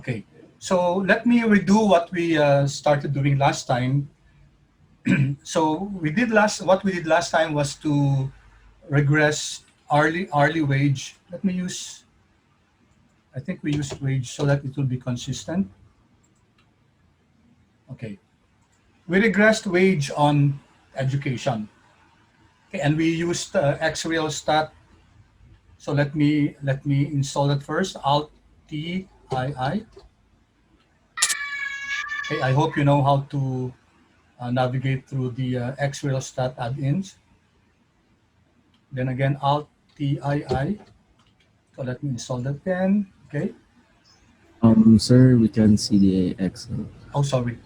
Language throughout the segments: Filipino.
Okay, so let me redo what we started doing last time. So what we did last time was to regress hourly wage. Let me use, I think we used wage so that it will be consistent. Okay, we regressed wage on education. Okay, and we used Xreal stat. So let me install it first. Alt T I. Okay, I hope you know how to navigate through the Xreal stat add-ins. Then again, Alt T. So let me install that then. Okay. Sir, we can see the Excel. Oh, sorry.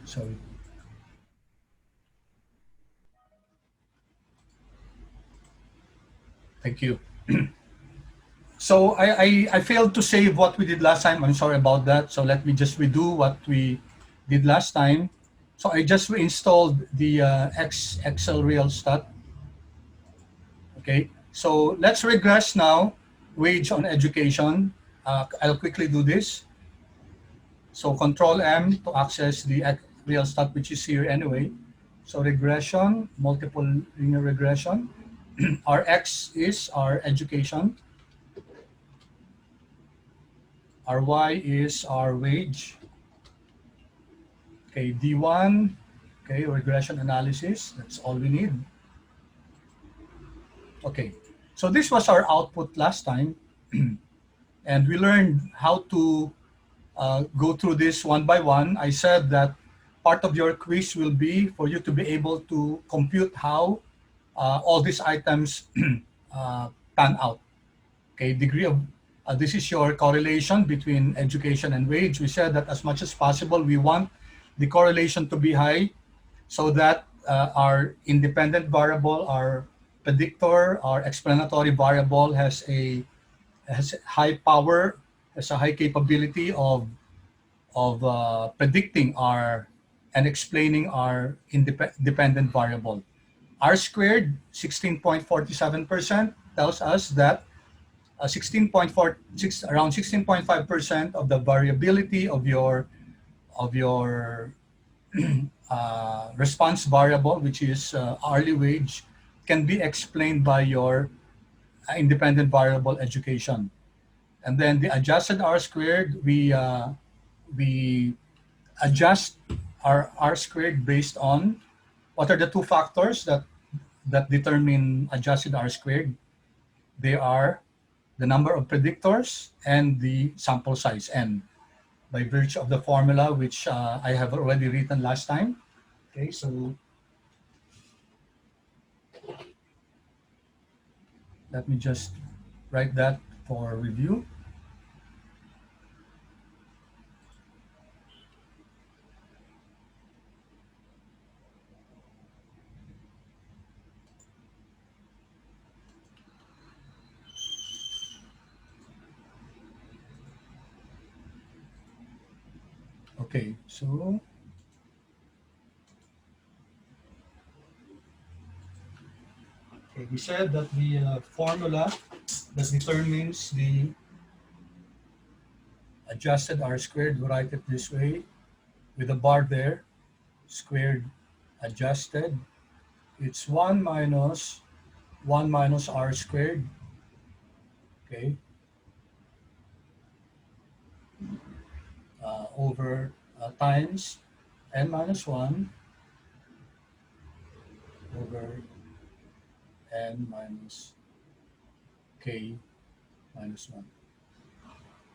Thank you. So I failed to save what we did last time. I'm sorry about that. So let me just redo what we did last time. So I just reinstalled the Excel Real Stat. Okay. So let's regress now. Wage on education. I'll quickly do this. So Control M to access the real stat, which is here anyway. So regression, multiple linear regression. Our X is our education. Our Y is our wage. Okay, D1, okay, regression analysis. That's all we need. Okay, so this was our output last time. And we learned how to go through this one by one. I said that part of your quiz will be for you to be able to compute how all these items pan out. Okay, degree of this is your correlation between education and wage. We said that as much as possible, we want the correlation to be high so that our independent variable, our predictor, our explanatory variable has high power, has a high capability of predicting our and explaining our dependent variable. R squared, 16.47%, tells us that 16.46 around 16.5% of the variability of your response variable, which is hourly wage, can be explained by your independent variable education. And then the adjusted R squared, we adjust our R squared based on what are the two factors that determine adjusted R squared. They are the number of predictors and the sample size n by virtue of the formula which I have already written last time. Okay, so let me just write that for review. Okay, so okay, we said that the formula that determines the adjusted R squared, we write it this way with a bar there, squared adjusted. It's 1 minus R squared, okay, over times n minus 1 over n minus k minus 1.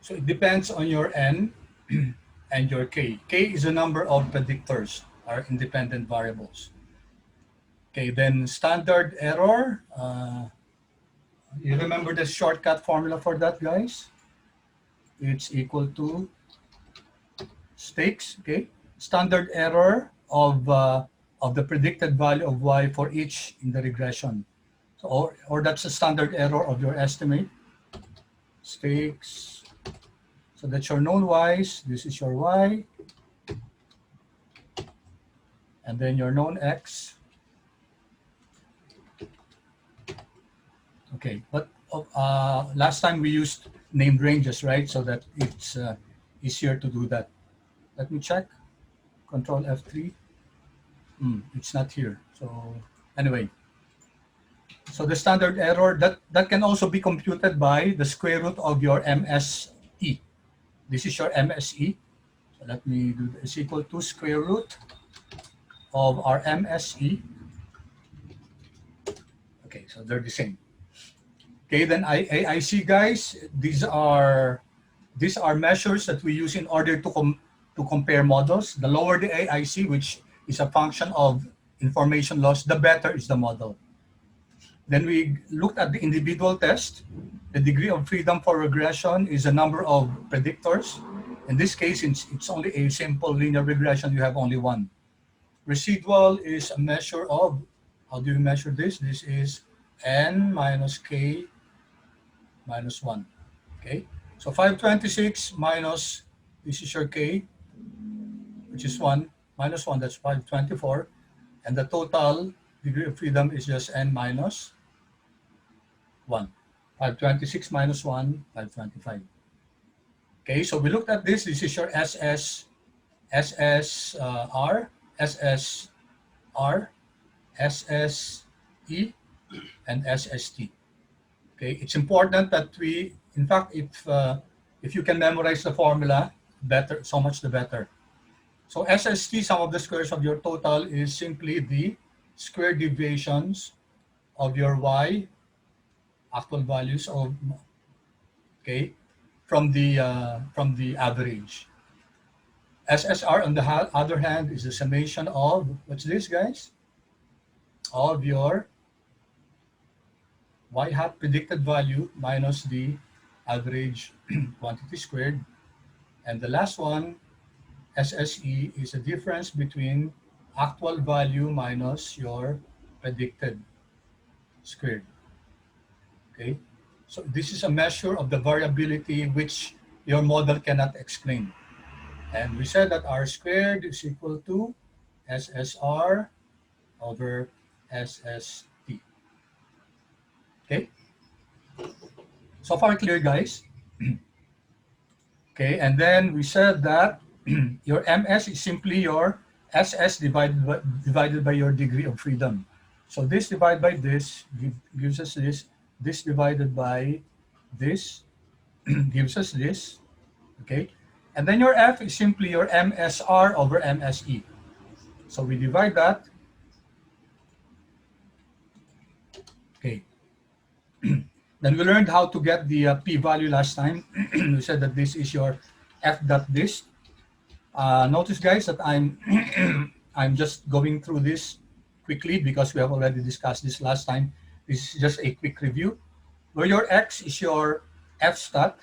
So it depends on your n and your k. K is the number of predictors, our independent variables. Okay, then standard error. You remember the shortcut formula for that, guys? It's equal to stakes, okay? Standard error of the predicted value of y for each in the regression. So, or that's the standard error of your estimate. Stakes. So that's your known y's. This is your y. And then your known x. Okay, but last time we used named ranges, right? So that easier to do that. Let me check. Control F3. It's not here. So anyway, so the standard error that can also be computed by the square root of your MSE. This is your MSE. So let me do this, equal to square root of our MSE. Okay, so they're the same. Okay, then AIC, guys, these are measures that we use in order to compare models. The lower the AIC, which is a function of information loss, the better is the model. Then we looked at the individual test. The degree of freedom for regression is a number of predictors. In this case, it's only a simple linear regression. You have only one. Residual is a measure of, how do you measure this? This is n minus k minus 1. Okay, so 526 minus, this is your k, which is 1, minus 1, that's 524. And the total degree of freedom is just n minus 1. 526 minus 1, 525. Okay, so we looked at this. This is your SSR, SSR, SSE, and SST. Okay, it's important that we, in fact, if you can memorize the formula, better, so much the better. So SST, sum of the squares of your total, is simply the square deviations of your y, actual values of, okay, from the average. SSR, on the other hand, is the summation of, what's this, guys? Of your y hat predicted value minus the average quantity squared. And the last one, SSE, is the difference between actual value minus your predicted squared. Okay, so this is a measure of the variability which your model cannot explain. And we said that R squared is equal to SSR over SST. Okay, so far clear, guys? Okay, and then we said that your MS is simply your SS divided by your degree of freedom. So this divided by this gives us this. This divided by this gives us this. Okay, and then your F is simply your MSR over MSE. So we divide that. Okay. Then we learned how to get the p-value last time. We said that this is your f dot dist. Notice, guys, that I'm I'm just going through this quickly because we have already discussed this last time. This is just a quick review. Where your x is your f stat,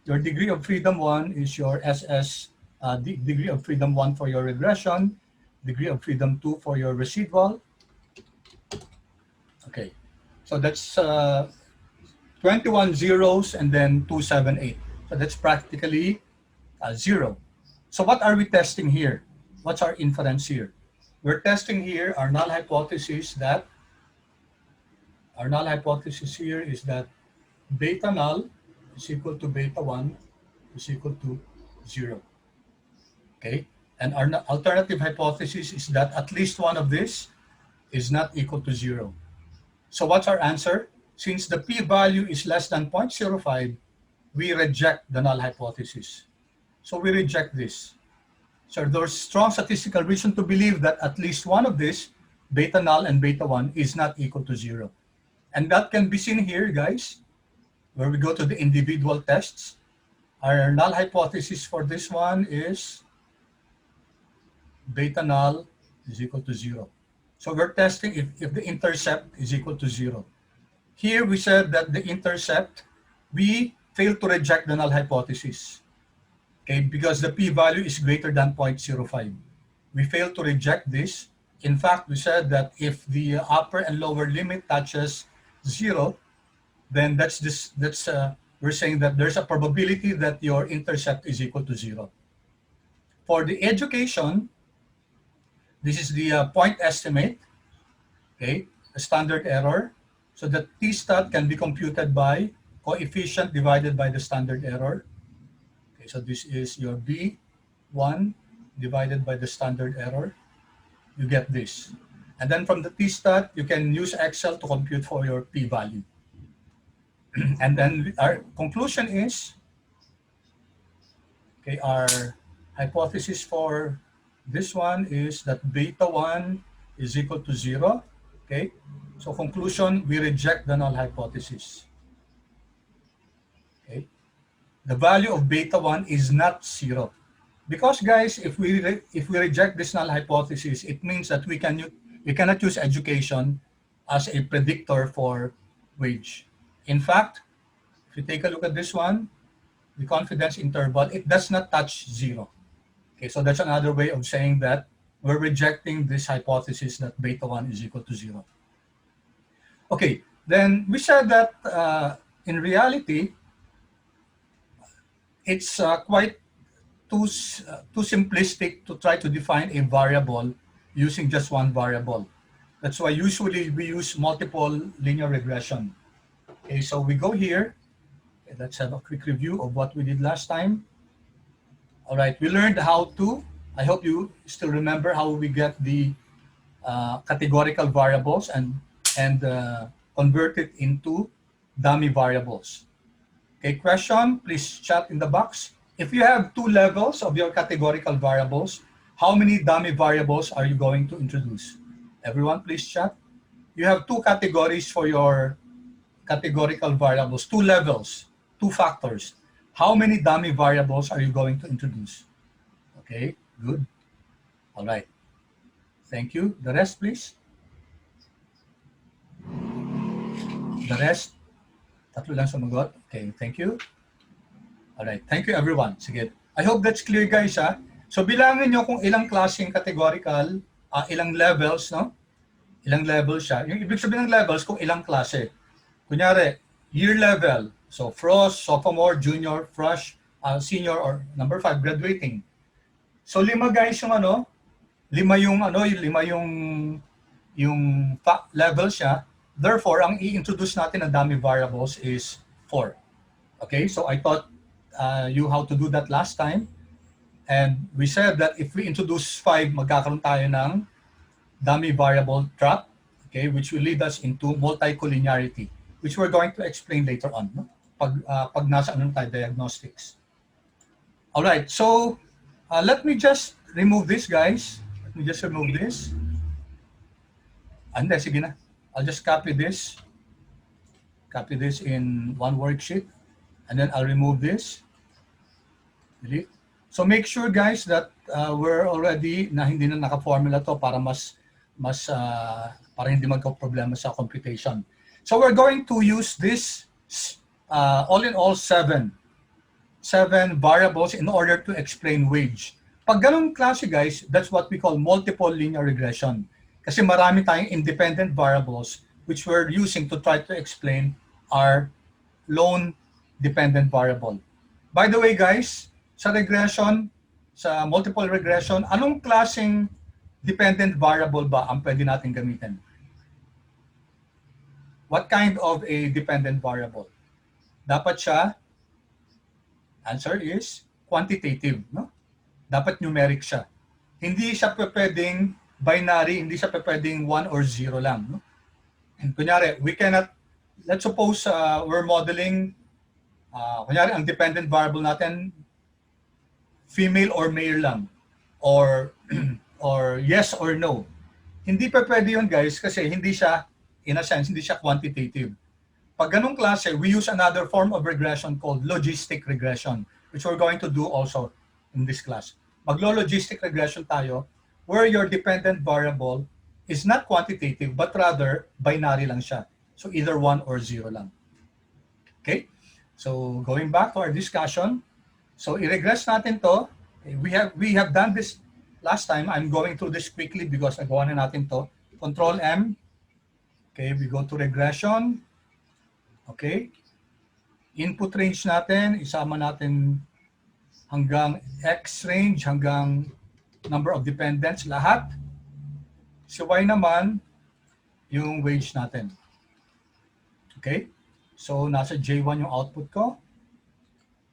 your degree of freedom 1 is your SS, degree of freedom 1 for your regression, degree of freedom 2 for your residual. Okay, so that's 21 zeros and then 278. So that's practically 0. So what are we testing here? What's our inference here? We're testing here our null hypothesis that, is that beta null is equal to beta 1 is equal to 0. Okay, and our alternative hypothesis is that at least one of this is not equal to 0. So what's our answer? Since the p-value is less than 0.05, we reject the null hypothesis. So we reject this. So there's strong statistical reason to believe that at least one of this, beta null and beta 1, is not equal to 0. And that can be seen here, guys, where we go to the individual tests. Our null hypothesis for this one is beta null is equal to 0. So we're testing if the intercept is equal to 0. Here we said that the intercept, we failed to reject the null hypothesis, okay, because the p-value is greater than 0.05. We failed to reject this. In fact, we said that if the upper and lower limit touches 0, then we're saying that there's a probability that your intercept is equal to 0. For the education, this is the point estimate, okay, a standard error. So the t-stat can be computed by coefficient divided by the standard error. Okay, so this is your B1 divided by the standard error. You get this. And then from the t-stat, you can use Excel to compute for your p-value. And then our conclusion is, okay, our hypothesis for this one is that beta 1 is equal to 0. Okay, so conclusion, we reject the null hypothesis. Okay, the value of beta 1 is not 0. Because guys, if we reject this null hypothesis, it means that we cannot use education as a predictor for wage. In fact, if you take a look at this one, the confidence interval, it does not touch 0. Okay, so that's another way of saying that we're rejecting this hypothesis that beta 1 is equal to 0. Okay, then we said that in reality, it's quite too simplistic to try to define a variable using just one variable. That's why usually we use multiple linear regression. Okay, so we go here. Okay, let's have a quick review of what we did last time. All right, we learned how to, I hope you still remember how we get the categorical variables and convert it into dummy variables. Okay, question, please chat in the box. If you have 2 levels of your categorical variables, how many dummy variables are you going to introduce? Everyone, please chat. You have 2 categories for your categorical variables, 2 levels, 2 factors. How many dummy variables are you going to introduce? Okay, good. All right. Thank you. The rest, please. The rest. Tatlo lang sumagot. Okay, thank you. All right. Thank you, everyone. Sige. I hope that's clear, guys, ha? So, bilangin nyo kung ilang klaseng categorical, ilang levels, no? Ilang levels siya. Yung ibig sabihin ng levels, kung ilang klase. Kunyari, year level. So, frost, sophomore, junior, fresh, senior, or number 5, graduating. So, 5 guys yung ano, 5 yung level siya. Therefore, ang i-introduce natin na dummy variables is 4. Okay, so I taught you how to do that last time. And we said that if we introduce 5, magkakaroon tayo ng dummy variable trap, okay, which will lead us into multi-collinearity, which we're going to explain later on, no? Pag nasa ano tayo, diagnostics. All right, so let me just remove this, guys. Let me just remove this. Hindi, sige na. I'll just copy this in one worksheet, and then I'll remove this. Delete. So make sure, guys, that we're already na hindi na naka-formula to para para hindi magka-problema sa computation. So we're going to use this all in all 7 variables in order to explain wage. Pag ganung klase, guys, that's what we call multiple linear regression. Kasi marami tayong independent variables which we're using to try to explain our lone dependent variable. By the way, guys, sa regression, sa multiple regression, anong klaseng dependent variable ba ang pwede natin gamitin? What kind of a dependent variable? Dapat siya, answer is quantitative, no? Dapat numeric siya. Hindi siya pwedeng binary, hindi siya pwedeng 1 or 0 lang, no? And kunyari, we cannot, let's suppose we're modeling, kunyari, ang dependent variable natin, female or male lang, or or yes or no. Hindi pa pwede yun, guys, kasi hindi siya, in a sense, hindi siya quantitative. Pag ganong klase, we use another form of regression called logistic regression, which we're going to do also in this class. Maglo-logistic regression tayo, where your dependent variable is not quantitative, but rather binary lang siya. So either 1 or 0 lang. Okay? So going back to our discussion, so i-regress natin to. We have done this last time. I'm going through this quickly because nagawa na natin to. Control M. Okay, we go to regression. Okay. Input range natin, isama natin hanggang X range, hanggang number of dependents, lahat. Si Y naman, yung wage natin. Okay. So, nasa J1 yung output ko.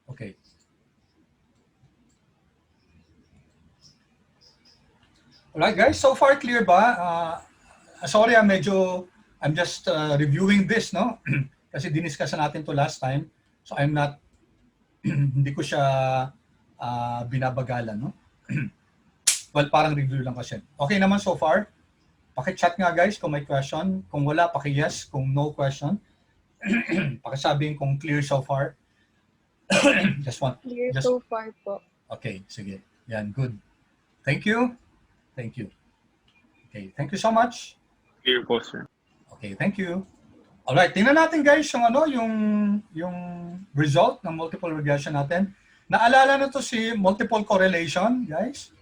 Okay. Alright guys, so far clear ba? Sorry, I'm just reviewing this, no? Kasi diniscuss natin to last time. So I'm not, hindi ko siya binabagalan, no? Well, parang review lang kasi. Okay naman so far? Paki-chat nga guys kung may question. Kung wala, paki-yes. Kung no question, pakisabihin kung clear so far. Just one. Clear so far po. Okay, sige. Yan, good. Thank you. Thank you. Okay, thank you so much. Clear po, sir. Okay, thank you. Alright, tingnan natin guys yung result ng multiple regression natin. Naalala na to si multiple correlation, guys?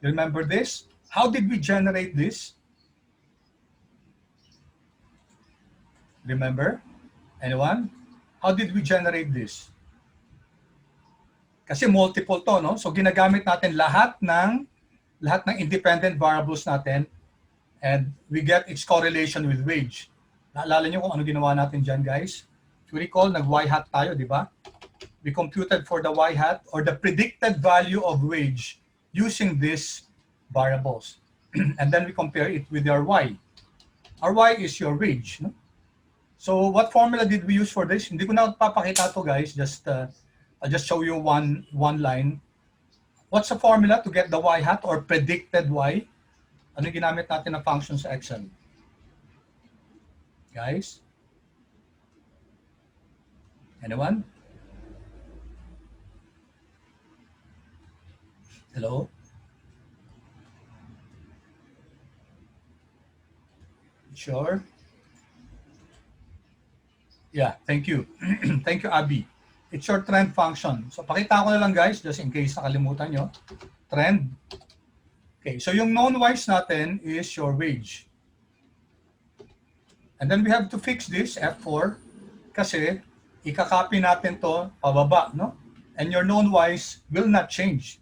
You remember this? How did we generate this? Remember? Anyone? How did we generate this? Kasi multiple to, no? So ginagamit natin lahat ng independent variables natin and we get its correlation with wage. Naalala niyo kung ano ginawa natin dyan, guys? If you recall, nag-y hat tayo, di ba? We computed for the y hat or the predicted value of wage using these variables. And then we compare it with our y. Our y is your wage. No? So what formula did we use for this? Hindi ko na papakita to, guys. I'll just show you one line. What's the formula to get the y hat or predicted y? Ano ginamit natin na function sa Excel? Guys? Anyone? Hello? Sure? Yeah, thank you. Thank you, Abby. It's your trend function. So pakita ko na lang guys, just in case nakalimutan nyo. Trend. Okay, so yung known y's natin is your wage. And then we have to fix this, F4, kasi ikakopy natin to pababa, no? And your known y's will not change.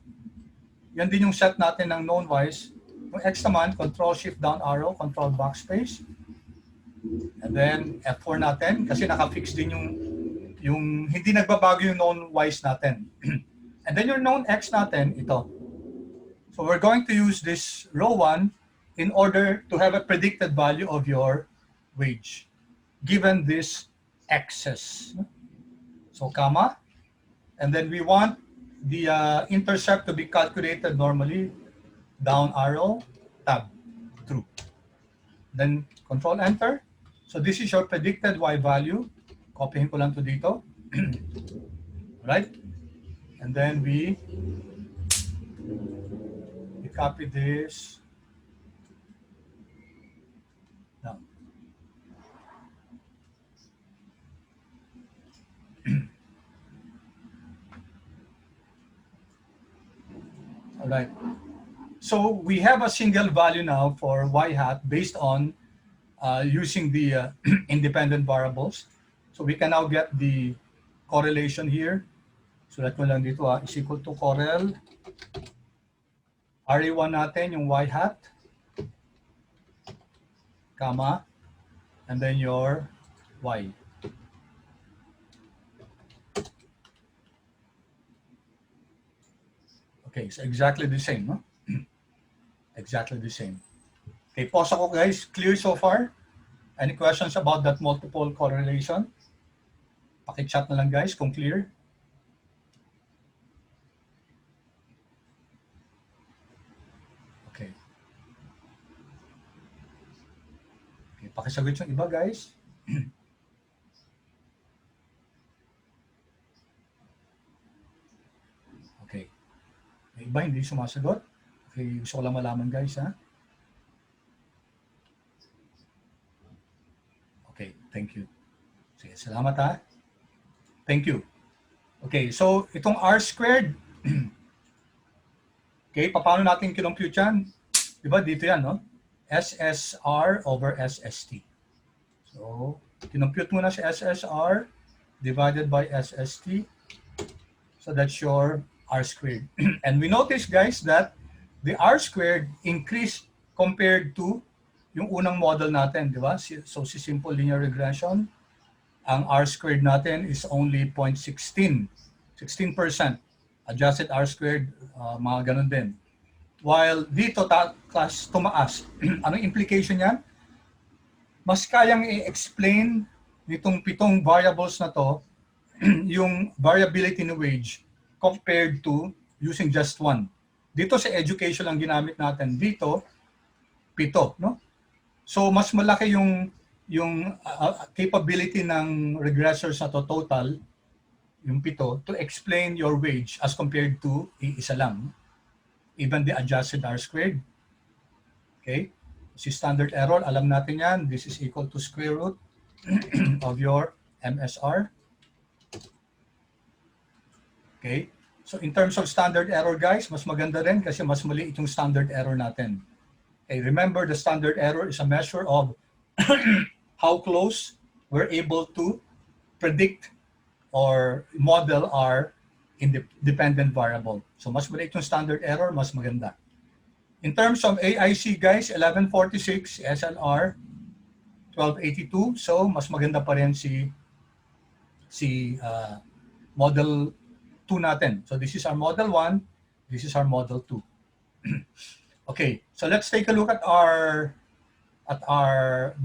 Yan din yung set natin ng known y's. Yung X naman, Control-Shift-Down arrow, Control backspace. And then F4 natin, kasi naka-fix din yung hindi nagbabago yung known y's natin. And then your known X natin, ito. So we're going to use this row 1 in order to have a predicted value of your wage, given this excess. So comma, and then we want the intercept to be calculated normally, down arrow, tab, true. Then control enter. So this is your predicted y value. Copyhin ko lang to dito. Right? And then we copy this down. All right. So we have a single value now for y hat based on using the independent variables. So we can now get the correlation here. So let ko lang dito is equal to correl RA1 natin yung y hat, comma, and then your y. Okay, so exactly the same, no? Exactly the same. Okay, pause ako guys. Clear so far? Any questions about that multiple correlation? Paki-chat na lang guys kung clear. Okay. Okay, pakisagot yung iba guys. Okay. Yung iba hindi sumasagot. Okay, gusto ko lang malaman guys ha. Okay, thank you. Sige, salamat ha. Thank you. Okay, so itong R squared, okay, paano natin kinompute yan? Diba, dito yan, no? SSR over SST. So, kinompute mo na si SSR divided by SST. So that's your R squared. And we notice, guys, that the R squared increased compared to yung unang model natin, di ba? So, si simple linear regression, ang R squared natin is only 0.16. 16%. Adjusted R squared, mga ganun din. while dito class tumaas. Anong implication niyan? Mas kayang i-explain nitong 7 variables na to yung variability ni wage compared to using just one. Dito sa education lang ginamit natin. Dito, 7, no? So mas malaki yung capability ng regressors na to total, yung 7, to explain your wage as compared to isa lang. Even the adjusted R squared. Okay? Si standard error, alam natin yan. This is equal to square root of your MSR. Okay? So in terms of standard error, guys, mas maganda rin kasi mas maliit yung standard error natin. Okay, remember the standard error is a measure of how close we're able to predict or model our independent variable. So mas maliit yung standard error, mas maganda. In terms of AIC, guys, 1146, SLR, 1282. So mas maganda pa rin si model 2 natin. So this is our model 1, this is our model 2. Okay, so let's take a look at our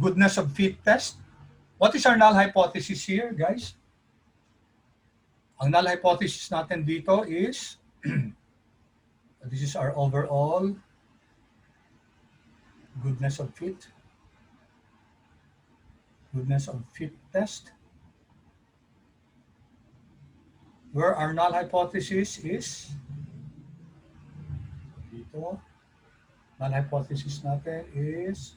goodness of fit test. What is our null hypothesis here, guys? Ang null hypothesis natin dito is this is our overall goodness of fit test, where our null hypothesis is dito. Null hypothesis natin is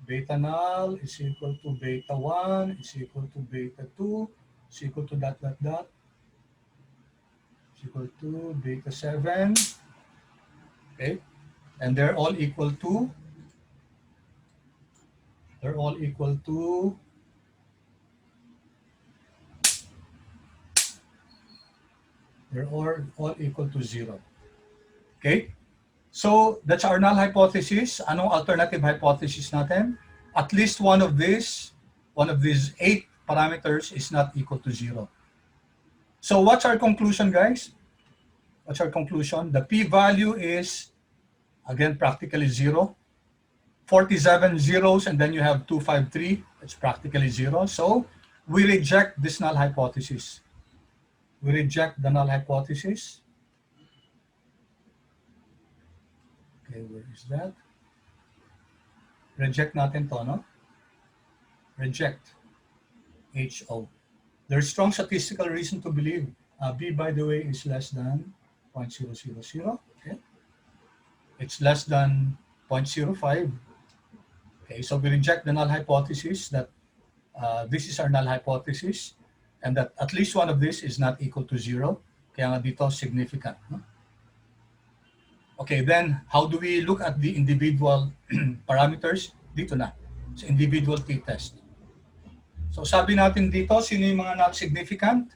beta null is equal to beta 1 is equal to beta 2 is equal to dot dot dot is equal to beta 7. Okay, and they're all equal to they're all equal to equal to 0. Okay, so that's our null hypothesis. Anong alternative hypothesis natin? At least one of these 8 parameters is not equal to 0. So what's our conclusion, guys? What's our conclusion? The p-value is, again, practically 0. 47 zeros, and then you have 253. It's practically 0. So we reject this null hypothesis. We reject the null hypothesis. Okay, where is that? Reject natin to, no? Reject. HO. There's strong statistical reason to believe B, by the way, is less than 0.000. Okay. It's less than 0.05. Okay, so we reject the null hypothesis that this is our null hypothesis and that at least one of this is not equal to 0. Kaya nga dito significant. No? Okay, then how do we look at the individual parameters? Dito na, sa individual t-test. So sabi natin dito, sino yung mga not significant?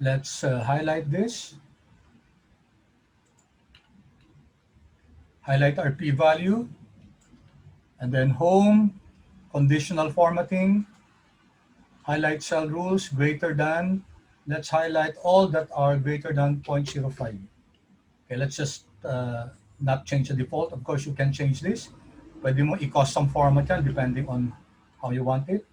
Let's highlight this. Highlight our p-value. And then home, conditional formatting, highlight cell rules greater than. Let's highlight all that are greater than 0.05. Okay, let's just not change the default. Of course, you can change this. Pwede mo i-custom format yan depending on how you want it.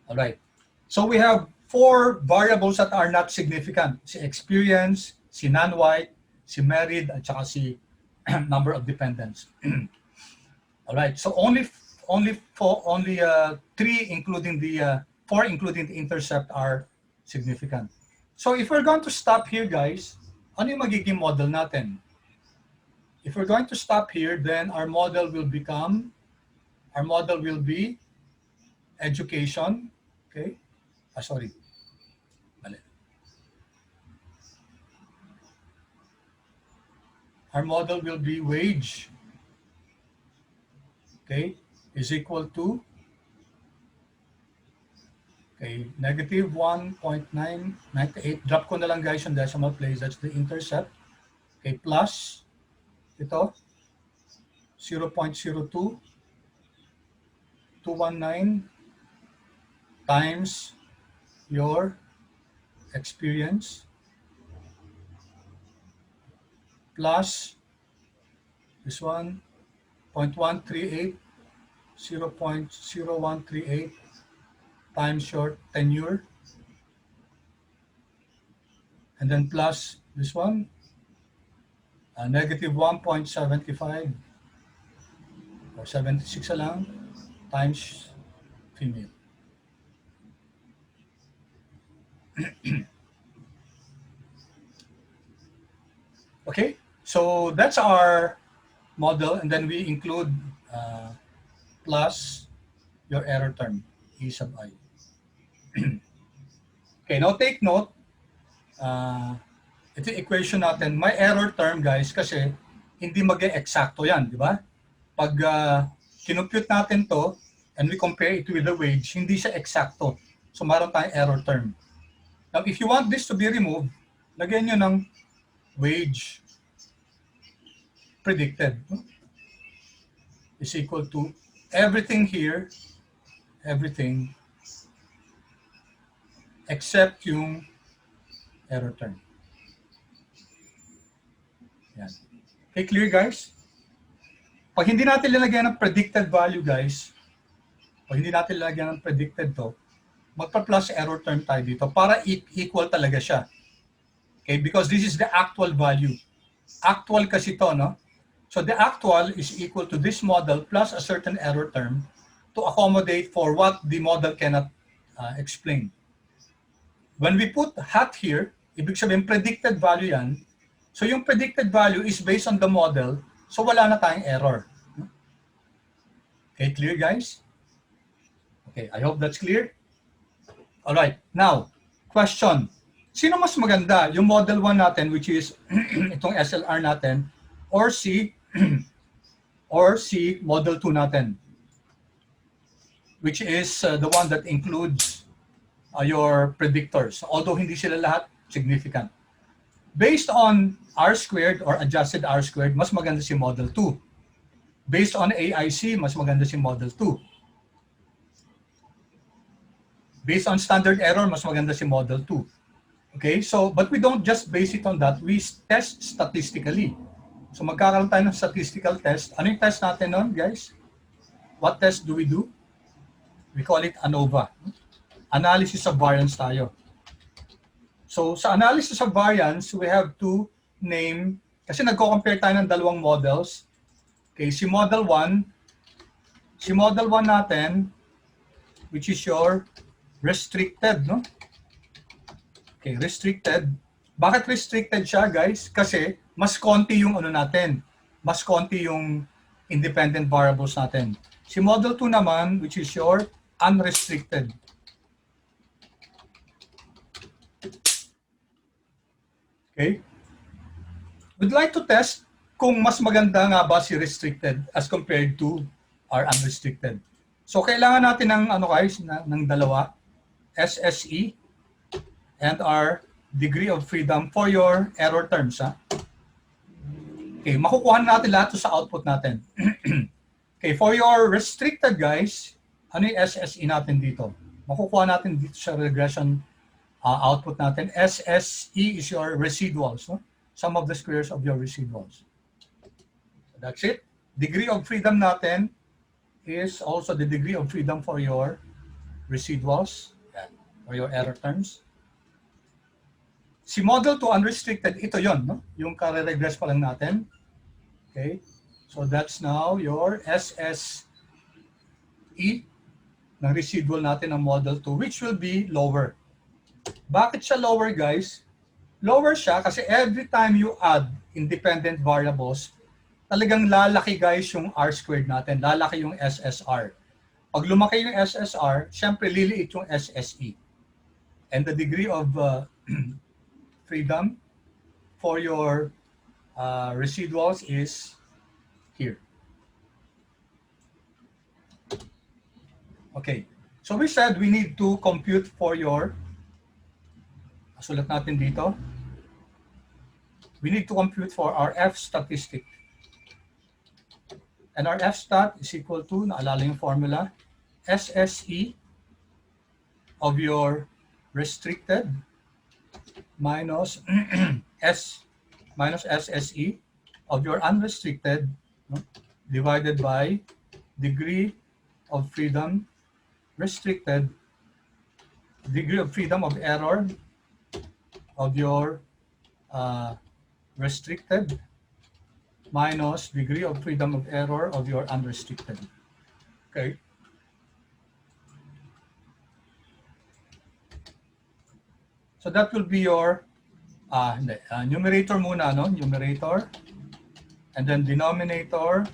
All right. So we have 4 variables that are not significant. Si experience, si non-white, si married, at saka si number of dependents. All right. So only 3, including the 4, including the intercept, are significant. So if we're going to stop here, guys, ano yung magiging model natin? If we're going to stop here, then our model will be education. Okay. Sorry. Our model will be wage. Okay, is equal to negative 1.998. Drop ko na lang, guys, yung decimal place. That's the intercept. Okay, plus ito 0.02219 times your experience plus this one 0.138, 0.0138 times your tenure, and then plus this one negative 1.75 or 76 lang times female. Okay, so that's our model, and then we include plus your error term, E sub I. Okay, now take note, ito yung equation natin. May error term, guys, kasi hindi mag-e-eksakto yan, di ba? Pag kinompute natin to, and we compare it with the wage, hindi siya eksakto. So, meron tayong error term. Now, if you want this to be removed, lagyan nyo ng wage predicted is equal to everything here, everything except yung error term. Yan. Okay, clear guys? Pag hindi natin lalagyan ng predicted value guys, pag hindi natin lalagyan ng predicted to, magpa-plus error term tayo dito para equal talaga siya. Okay, because this is the actual value. Actual kasi to, no? So the actual is equal to this model plus a certain error term to accommodate for what the model cannot explain. When we put hat here, ibig sabihin predicted value yan. So yung predicted value is based on the model, so wala na tayong error. Okay, clear guys? Okay, I hope that's clear. All right, now, question. Sino mas maganda? Yung model 1 natin, which is itong SLR natin, or si model 2 natin, which is the one that includes your predictors, although hindi sila lahat significant. Based on R squared or adjusted R squared, mas maganda si model 2. Based on AIC, mas maganda si model 2. Based on standard error, mas maganda si model 2. Okay, so, but we don't just base it on that, we test statistically. So magkakaroon tayo ng statistical test. Ano yung test natin nun, guys? What test do? We call it ANOVA. Analysis of variance tayo. So sa analysis of variance, we have to name, kasi nagko-compare tayo ng dalawang models. Okay, si model 1 natin, which is your restricted, no? Okay, restricted. Bakit restricted siya, guys? Kasi mas konti yung ano natin. Mas konti yung independent variables natin. Si model 2 naman, which is your unrestricted. Okay? We'd like to test kung mas maganda nga ba si restricted as compared to our unrestricted. So kailangan natin ng ano guys, ng dalawa, SSE and our degree of freedom for your error terms. Ha? Okay, makukuha natin lahat sa output natin. Okay, for your restricted guys, ano yung SSE natin dito? Makukuha natin dito sa regression output natin. SSE is your residuals, no? Sum of the squares of your residuals. So that's it. Degree of freedom natin is also the degree of freedom for your residuals, or your error terms. Si model 2 unrestricted, ito yon, no? Yung kare-regress pa lang natin. Okay? So that's now your SSE ng residual natin ng model 2, which will be lower. Bakit siya lower, guys? Lower siya kasi every time you add independent variables, talagang lalaki, guys, yung R squared natin. Lalaki yung SSR. Pag lumaki yung SSR, syempre liliit yung SSE. And the degree of freedom for your residuals is here. Okay, so we said we need to compute for your, sulat natin dito, we need to compute for our F statistic. And our F stat is equal to, naalala yung formula, SSE of your restricted minus minus SSE of your unrestricted, no, divided by degree of freedom restricted, degree of freedom of error of your restricted minus degree of freedom of error of your unrestricted. Okay. So that will be your numerator muna, no? Numerator. And then denominator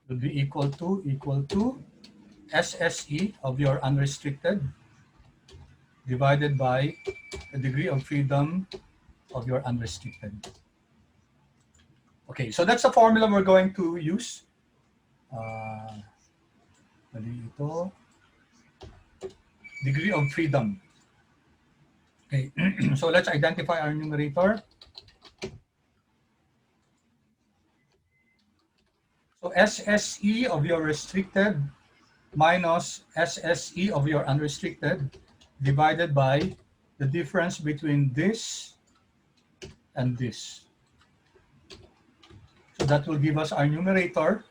will be equal to SSE of your unrestricted divided by the degree of freedom of your unrestricted. Okay, so that's the formula we're going to use. Ito, degree of freedom. Okay, so let's identify our numerator. So SSE of your restricted minus SSE of your unrestricted divided by the difference between this and this. So that will give us our numerator,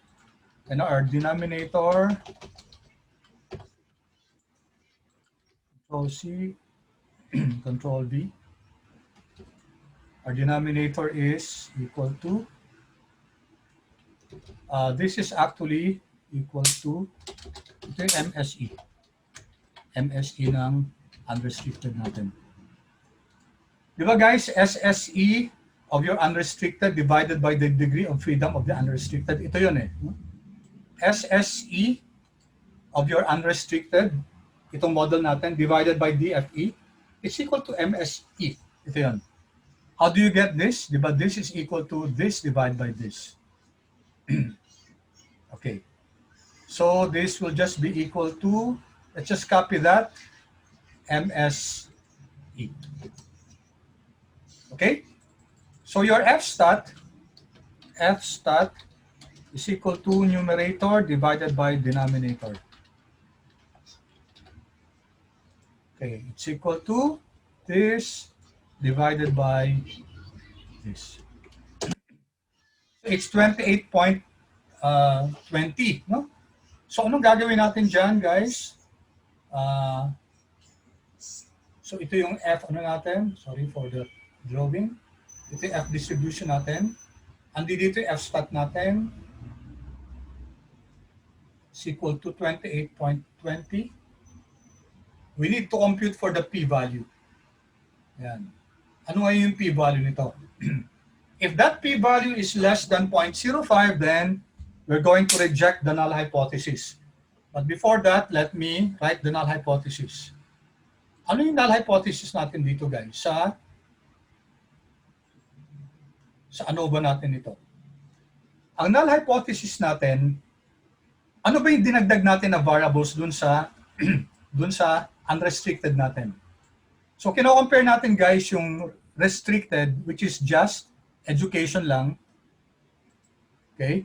and our denominator, Control C, Control V. Our denominator is equal to, this is actually equal to ito yung MSE. MSE ng unrestricted natin. Di ba guys, SSE of your unrestricted divided by the degree of freedom of the unrestricted. Ito yun eh. SSE of your unrestricted, itong model natin, divided by DFE, is equal to MSE. Ito yun. How do you get this? Diba this is equal to this divided by this. Okay. So this will just be equal to, let's just copy that, MSE. Okay? So your F stat is equal to numerator divided by denominator. Okay, it's equal to this divided by this. It's 28.20, no? So anong gagawin natin dyan, guys? So ito yung F ano natin, sorry for the drawing. Ito yung F distribution natin. Andi dito yung F stat natin is equal to 28.20. We need to compute for the p-value. Yan. Ano nga yung p-value nito? If that p-value is less than 0.05, then we're going to reject the null hypothesis. But before that, let me write the null hypothesis. Ano yung null hypothesis natin dito, guys? Sa ano ba natin ito? Ang null hypothesis natin, ano ba yung dinagdag natin na variables dun sa dun sa unrestricted natin? So kino-compare natin, guys, yung restricted, which is just education lang. Okay?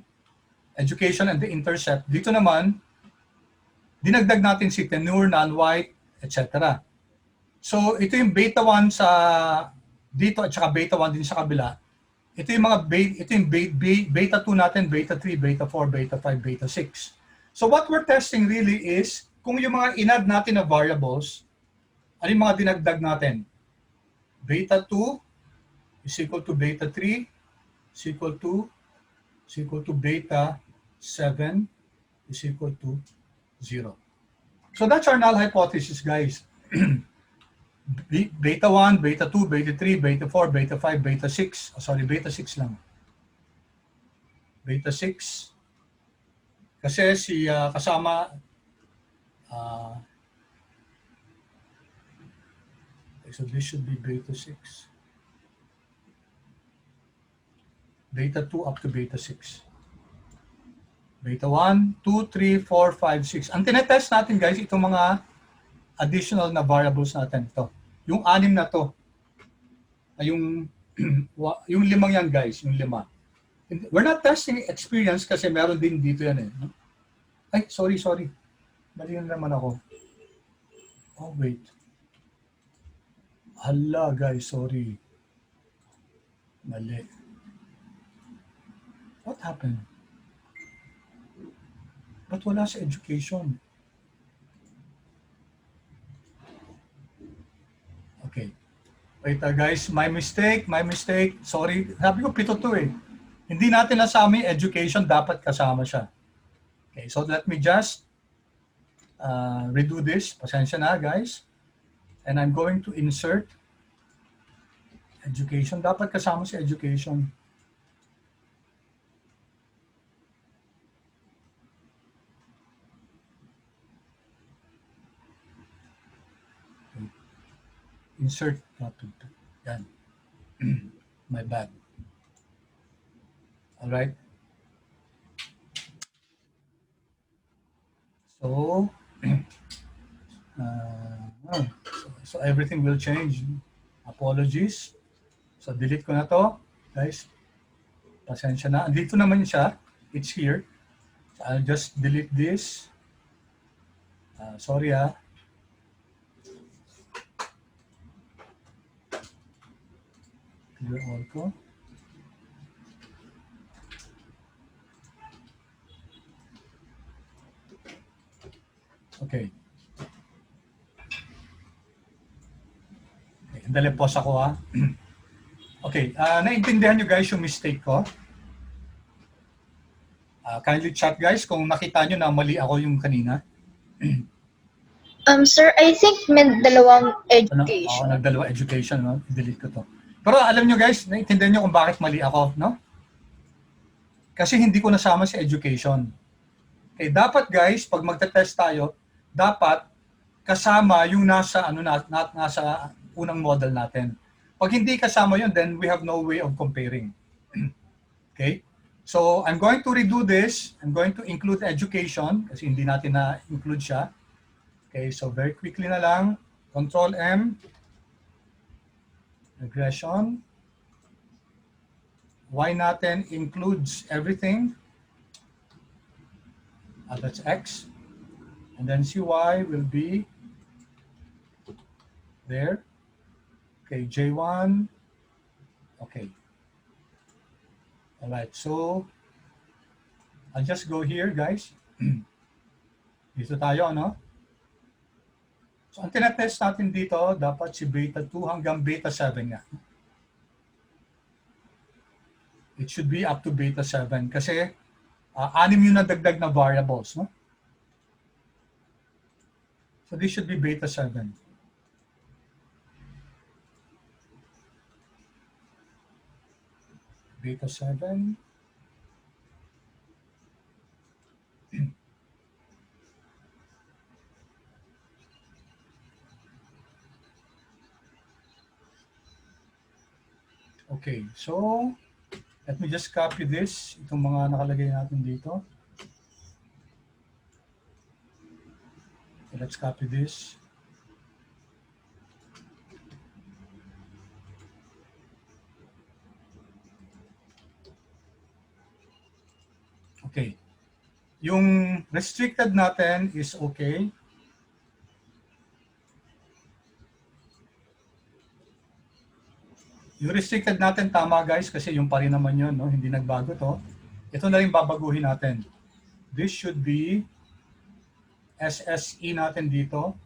Education and the intercept. Dito naman, dinagdag natin si tenure, non-white, etc. So ito yung beta 1 sa dito at saka beta 1 din sa kabila. Ito yung mga beta 2 natin, beta 3, beta 4, beta 5, beta 6. So what we're testing really is kung yung mga inad natin na variables, ano yung mga dinagdag natin? Beta 2 is equal to beta 3 is equal to beta 7 is equal to 0. So that's our null hypothesis, guys. Beta 1, beta 2, beta 3, beta 4, beta 5, beta 6. Oh, sorry, beta 6 lang. Beta 6. Kasi si kasama so this should be beta 6. Beta 2 up to beta 6. Beta 1, 2, 3, 4, 5, 6. Ang tinetest natin, guys, itong mga additional na variables natin. Ito. Yung 6 na to. Yung 5 yan, guys. Yung 5. We're not testing experience kasi meron din dito yan eh. Ay, sorry. Mali na naman ako. Oh, wait. Hala, guys, sorry. Mali. What happened? Ba't wala sa education? Okay. Wait, guys, my mistake, my mistake. Sorry, sabi ko pito to eh. Hindi natin nasama yung education, dapat kasama siya. Okay, so let me just redo this. Pasensya na, guys. And I'm going to insert education. Dapat kasama si education. Okay. Insert. Yan. My bad. All right. So, so everything will change. Apologies. So delete ko na to, guys. Pasensya na. Andito naman siya. It's here. So I'll just delete this. Sorry Clear all ko. Okay. Dali, pause ako Okay, naintindihan nyo guys yung mistake ko. Kindly chat guys kung nakita nyo na mali ako yung kanina. Sir, I think may dalawang education. Nagdalawa education, no? Delete ko to. Pero alam nyo guys, naintindihan nyo kung bakit mali ako, no? Kasi hindi ko nasama si education. Okay, dapat guys, pag magte-test tayo, dapat kasama yung nasa nasa unang model natin. Pag hindi kasama yun, then we have no way of comparing. Okay? So, I'm going to redo this. I'm going to include education kasi hindi natin na-include siya. Okay, so very quickly na lang. Control M. Regression. Y natin includes everything. That's X. And then CY will be there. Okay, J1. Okay. All right, so I'll just go here, guys. Dito tayo, no? So, ang tinatest natin dito, dapat si beta 2 hanggang beta 7 nga. It should be up to beta 7 kasi 6 yung nadagdag na variables, no? So, this should be beta 7. Beta 7. Okay, so let me just copy this, itong mga nakalagay natin dito. Okay, let's copy this. Okay. Yung restricted natin is okay. Yung restricted natin tama guys kasi yung pa rin naman yun, no? Hindi nagbago to. Ito na rin babaguhin natin. This should be SSE natin dito.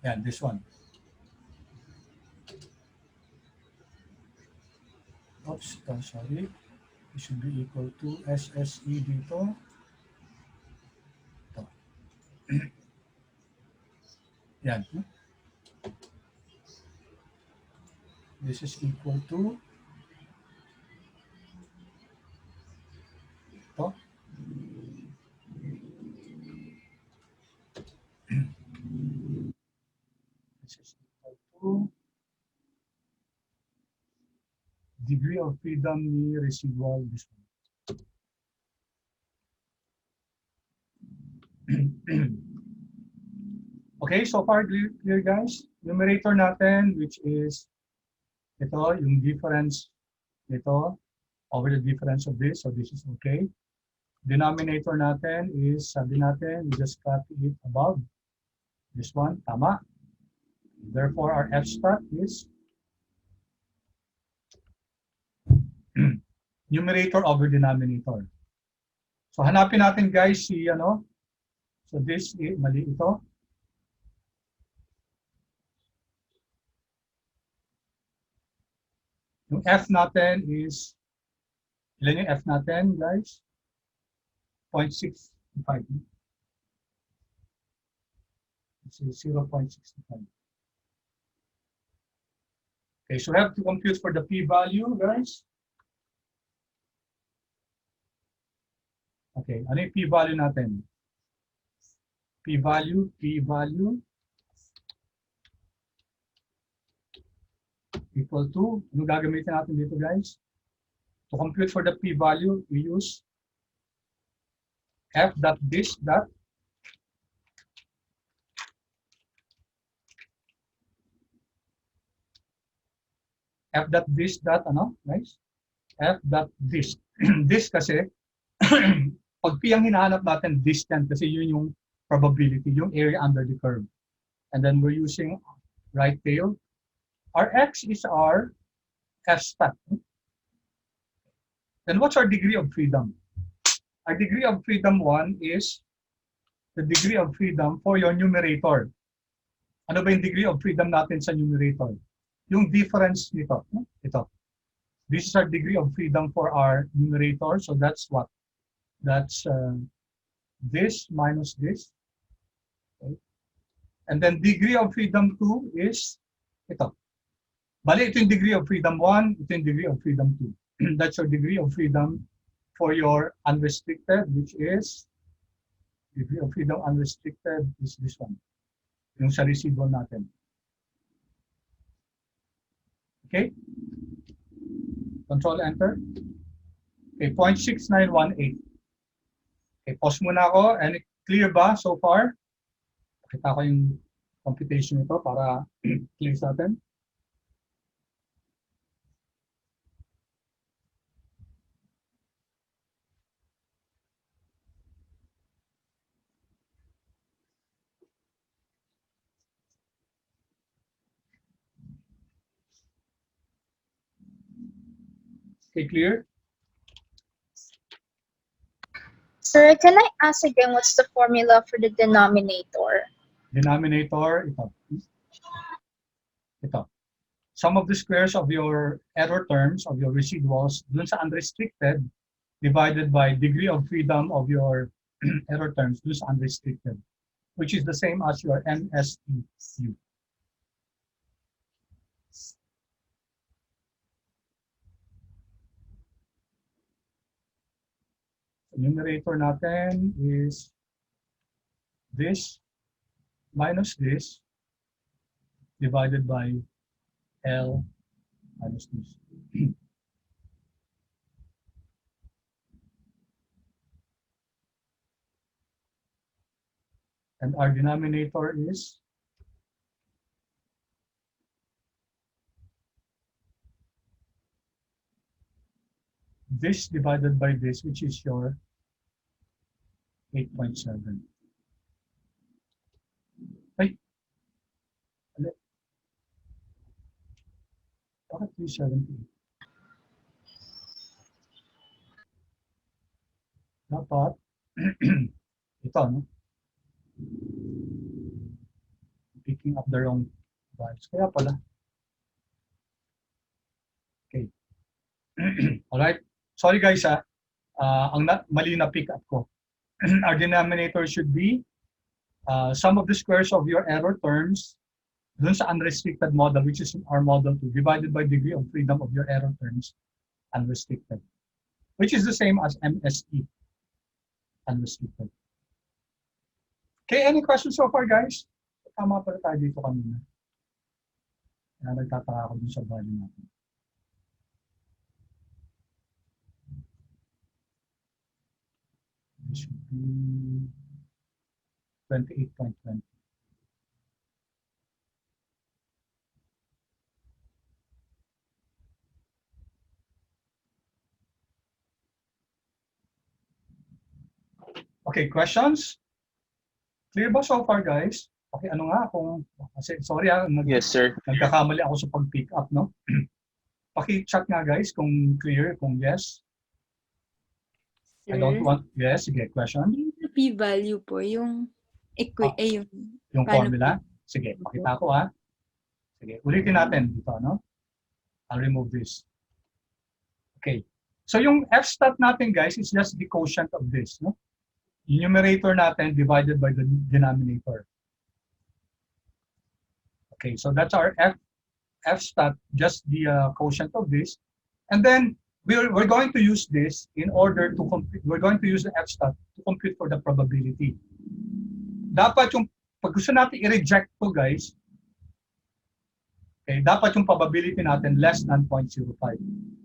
Yan, this one. Oops, sorry. It should be equal to SSE dito. Ito. Yan. This is equal to ito. This is equal to degree of freedom ni residual this one. Okay, so far clear guys. Numerator natin which is ito, yung difference nito over the difference of this. So this is okay. Denominator natin is, sabi natin, we just copy it above. This one, tama. Therefore, our F stat is numerator over denominator. So hanapin natin guys si ano. So this mali ito. Yung F natin is ilan yung F natin guys? 0.65. This is 0.65. Okay, so we have to compute for the p-value, guys. Okay, ano yung p-value natin? P-value equal to, ano gagamitin natin dito, guys? To compute for the p-value, we use f dot this dot f dot this dot ano, guys? F dot this. This kasi, pag p ang hinahanap natin, distant kasi yun yung probability, yung area under the curve. And then we're using right tail. Our x is our f stat. Then what's our degree of freedom? Our degree of freedom 1 is the degree of freedom for your numerator. Ano ba yung degree of freedom natin sa numerator? Yung difference nito. Ito. This is our degree of freedom for our numerator. So that's what? That's this minus this. Okay. And then degree of freedom 2 is ito. Bali, ito yung degree of freedom 1, ito yung degree of freedom 2. That's your degree of freedom for your unrestricted, which is degree of freedom unrestricted is this one. Yung sa residual natin. Okay? Control Enter. Okay, 0.6918. Okay, pause muna ako. And clear ba so far? Pakita ko yung computation nito para clear sa atin. Okay, clear? Sir, can I ask again what's the formula for the denominator? Denominator, ito. Ito. Sum of the squares of your error terms, of your residuals, dun sa unrestricted, divided by degree of freedom of your error terms, dun sa unrestricted, which is the same as your MSEU. Numerator natin is this minus this divided by L minus this. And our denominator is this divided by this, which is your 8.7. Ay! Bakit 370? Dapat, ito, no? Picking up the wrong values. Kaya pala. Okay. Alright. Sorry guys, ang mali na pick up ko. Our denominator should be sum of the squares of your error terms dun sa unrestricted model, which is our model 2, divided by degree of freedom of your error terms unrestricted, which is the same as MSE unrestricted. Okay, any questions so far, guys? Tama pala tayo dito kanina. Kaya nagtataka ako dun sa value natin. This should be 28.20. Okay, questions? Clear ba so far, guys? Okay, ano nga kung, kasi sorry Yes, sir. nagkakamali ako sa pag-pick up, no? Paki-chat nga guys kung clear, kung yes. I don't want, yes, sige, question. Yung p-value po, yung Yung paano formula. po? Sige, pakita ko ha. Sige, ulitin natin dito, no? I'll remove this. Okay. So yung f-stat natin guys is just the quotient of this, no? Yung numerator natin divided by the denominator. Okay, so that's our f-stat, just the quotient of this. And then we're going to use this in order to compute, we're going to use the f-stat to compute for the probability. Dapat yung, pag gusto natin i-reject to guys, okay, dapat yung probability natin less than 0.05.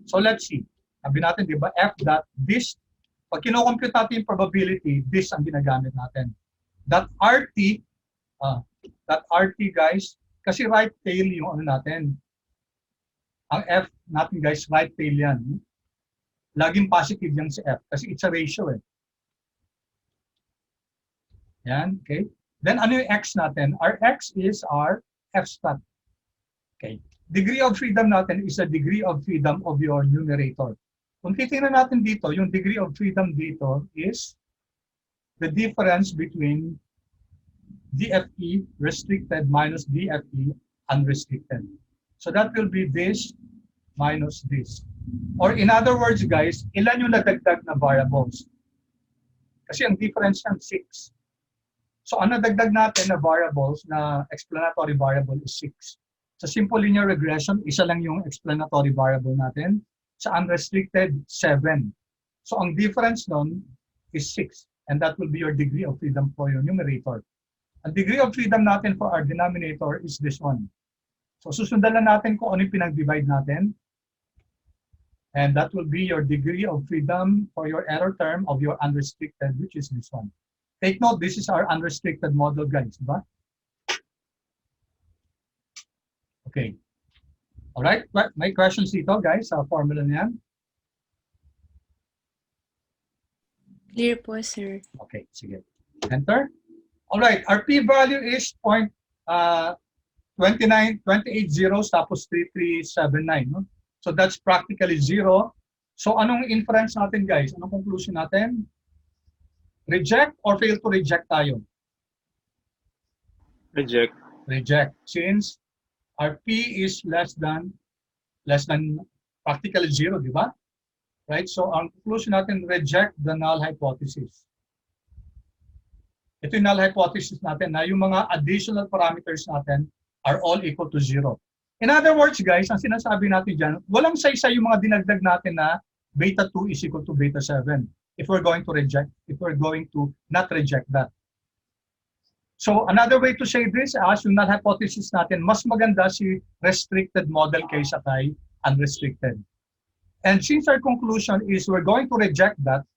So let's see. Sabi natin, di ba, f dot this, pag kinocompute natin yung probability, this ang ginagamit natin. That RT, guys, kasi right tail yung ano natin. Ang F natin guys, right tail yan. Laging positive yan si F kasi it's a ratio eh. Yan, okay. Then ano yung X natin? Our X is our F-stat. Okay. Degree of freedom natin is the degree of freedom of your numerator. Kung titingnan natin dito, yung degree of freedom dito is the difference between DFE restricted minus DFE unrestricted. So that will be this minus this. Or in other words, guys, ilan yung nadagdag na variables? Kasi ang difference ng 6. So ang nadagdag natin na variables, na explanatory variable is 6. Sa simple linear regression, isa lang yung explanatory variable natin. Sa unrestricted, 7. So ang difference nun is 6. And that will be your degree of freedom for your numerator. Ang degree of freedom natin for our denominator is this one. So susundan lang natin kung ano yung pinag-divide natin. And that will be your degree of freedom for your error term of your unrestricted, which is this one. Take note, this is our unrestricted model, guys. Diba? Okay. All right. May questions dito, guys, sa formula niyan? Clear po, sir. Okay, sige. Enter. All right. Our p-value is 280 tapos 3379. No? So that's practically 0. So anong inference natin, guys? Anong conclusion natin? Reject or fail to reject tayo? Reject. Reject. Since our p is less than practically 0, di ba? Right? So ang conclusion natin, reject the null hypothesis. Ito yung null hypothesis natin na yung mga additional parameters natin are all equal to 0. In other words, guys, ang sinasabi natin dyan, walang saysay yung mga dinagdag natin na beta 2 is equal to beta 7 if we're going to not reject that. So another way to say this, as yung null hypothesis natin, mas maganda si restricted model kaysa kay unrestricted. And since our conclusion is we're going to reject that,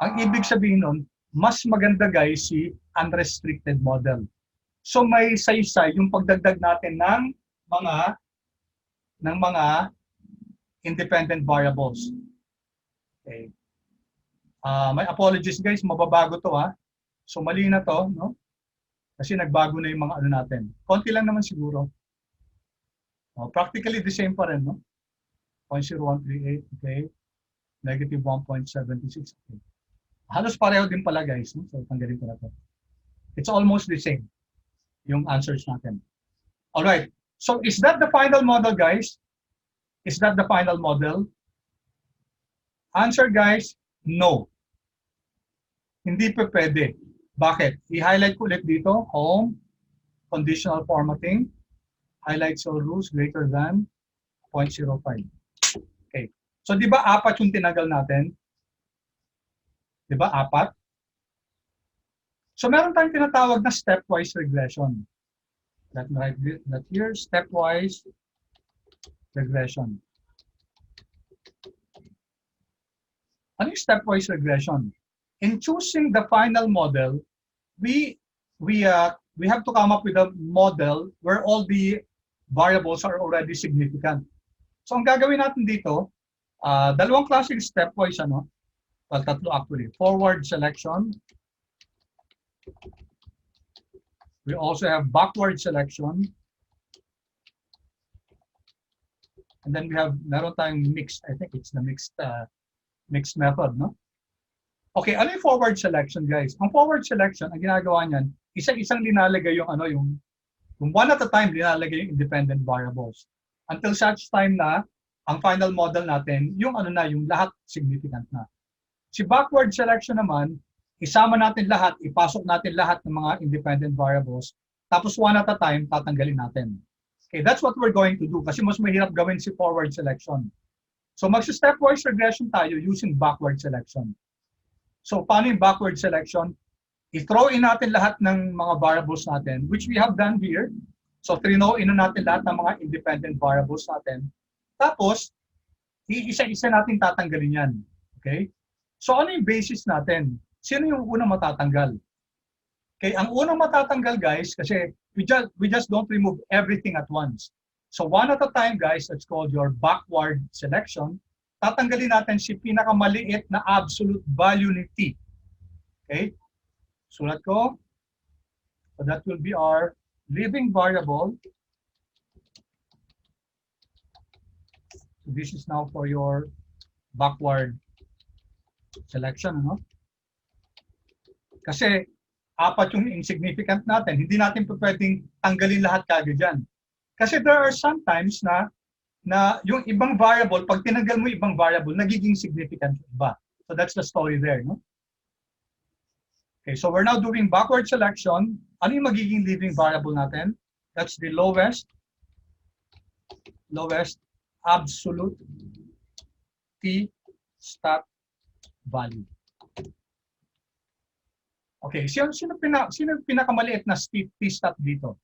ang ibig sabihin nun, mas maganda guys si unrestricted model. So may saysay yung pagdagdag natin ng mga independent variables. Okay. My apologies guys, mababago to ha. So mali na to, no? Kasi nagbago na yung mga ano natin. Konti lang naman siguro. Practically the same pa rin, no? 0.0138, okay. Negative 1.76, okay. Halos pareho din pala guys, no? So tanggalin ko na to. It's almost the same yung answers natin. All right. So is that the final model, guys? Is that the final model? Answer, guys, no. Hindi pa pwede. Bakit? I-highlight ko ulit dito, home, conditional formatting, highlight cell rules greater than 0.05. Okay. So di ba 4 yung tinagal natin? Di ba 4? So meron tayong tinatawag na stepwise regression. Let me write that here, stepwise regression. Ano yung stepwise regression? In choosing the final model, we have to come up with a model where all the variables are already significant. So ang gagawin natin dito, dalawang klaseng stepwise, ano? Well, tatlo actually. Forward selection We also have backward selection. And then we have, meron tayong mixed, I think it's the mixed method, no? Okay, ano yung forward selection, guys? Ang forward selection, ang ginagawa niyan, isa-isang linalagay yung yung one at a time linalagay yung independent variables. Until such time na ang final model natin, yung yung lahat significant na. Si backward selection naman, isama natin lahat, ipasok natin lahat ng mga independent variables, tapos one at a time, tatanggalin natin. Okay, that's what we're going to do kasi mas mahirap gawin si forward selection. So magsi-stepwise regression tayo using backward selection. So paano yung backward selection? I-throw in natin lahat ng mga variables natin, which we have done here. So throw in natin lahat ng mga independent variables natin. Tapos, iisa-isa natin tatanggalin yan. Okay? So ano yung basis natin? Sino yung unang matatanggal? Okay, ang unang matatanggal, guys, kasi we just don't remove everything at once. So one at a time, guys, that's called your backward selection. Tatanggalin natin si pinakamaliit na absolute value ni t. Okay? Sulat ko. So that will be our living variable. So this is now for your backward selection, no? Kasi apat yung insignificant natin, hindi natin pwedeng tanggalin lahat kagad yan. Kasi there are sometimes na yung ibang variable, pag tinanggal mo ibang variable, nagiging significant iba. So that's the story there, no? Okay, so we're now doing backward selection. Ano yung magiging living variable natin? That's the lowest absolute t stat value. Okay, sino pinakamaliit na t-stat dito?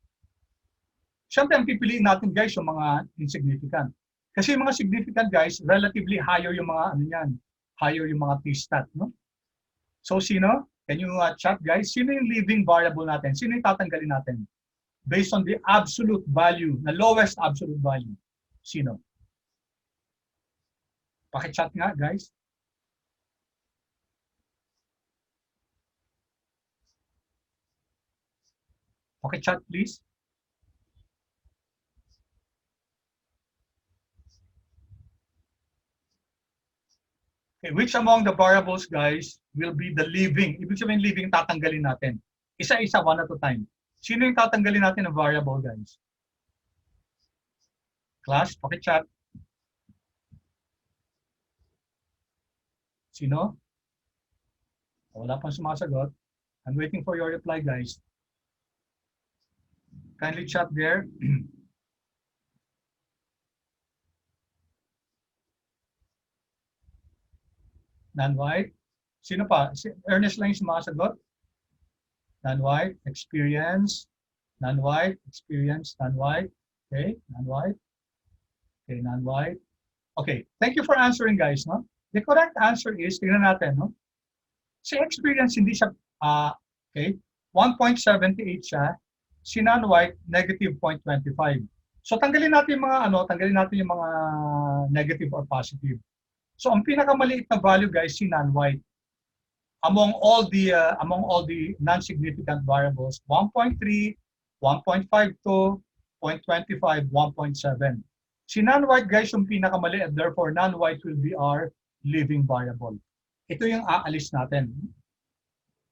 Siyempre, ang pipiliin natin, guys, yung mga insignificant. Kasi yung mga significant, guys, relatively higher yung mga, higher yung mga t-stat, no? So, sino? Can you chat, guys? Sino yung living variable natin? Sino yung tatanggalin natin? Based on the absolute value, na lowest absolute value. Sino? Paki-chat nga, guys. Okay, chat, please. Okay, which among the variables, guys, will be the living? Ibig sabihin living, tatanggalin natin. Isa-isa, one at a time. Sino yung tatanggalin natin na variable, guys? Class, paki-chat. Sino? Wala pang sumasagot. I'm waiting for your reply, guys. Kindly chat there. Non-white. Sino pa? Si Ernest lang yung sumasagot. Non-white, experience. Non-white, experience, non-white. Okay, non-white. Okay, non-white. Okay, thank you for answering, guys. No? The correct answer is, tingnan natin, no? Si experience, hindi siya, okay, 1.78 siya. Si non-white, negative 0.25. So tanggalin natin yung mga tanggalin natin yung mga negative or positive. So ang pinakamaliit na value, guys, si non-white. Among all the non-significant variables, 1.3, 1.52, 0.25, 1.7. Si non-white, guys, yung pinakamaliit, therefore non-white will be our living variable. Ito yung aalis natin.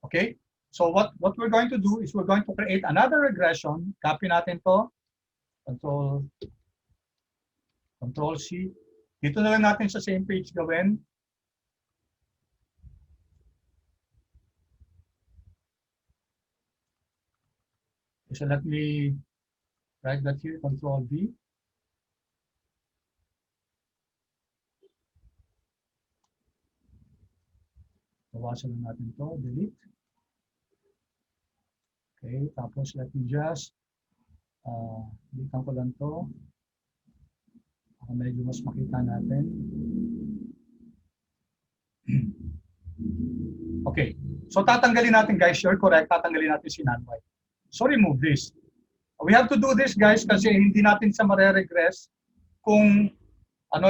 Okay? So what we're going to do is we're going to create another regression. Copy natin to. Control C. Dito na lang natin sa same page gawin. So let me write that here, Control V. Bawasan lang natin to, delete. Okay, tapos let me just dilitan ko lang to. Medyo mas makita natin. Okay, so tatanggalin natin, guys, you're correct, tatanggalin natin si non-white. So remove this. We have to do this, guys, kasi hindi natin sa mare-regress kung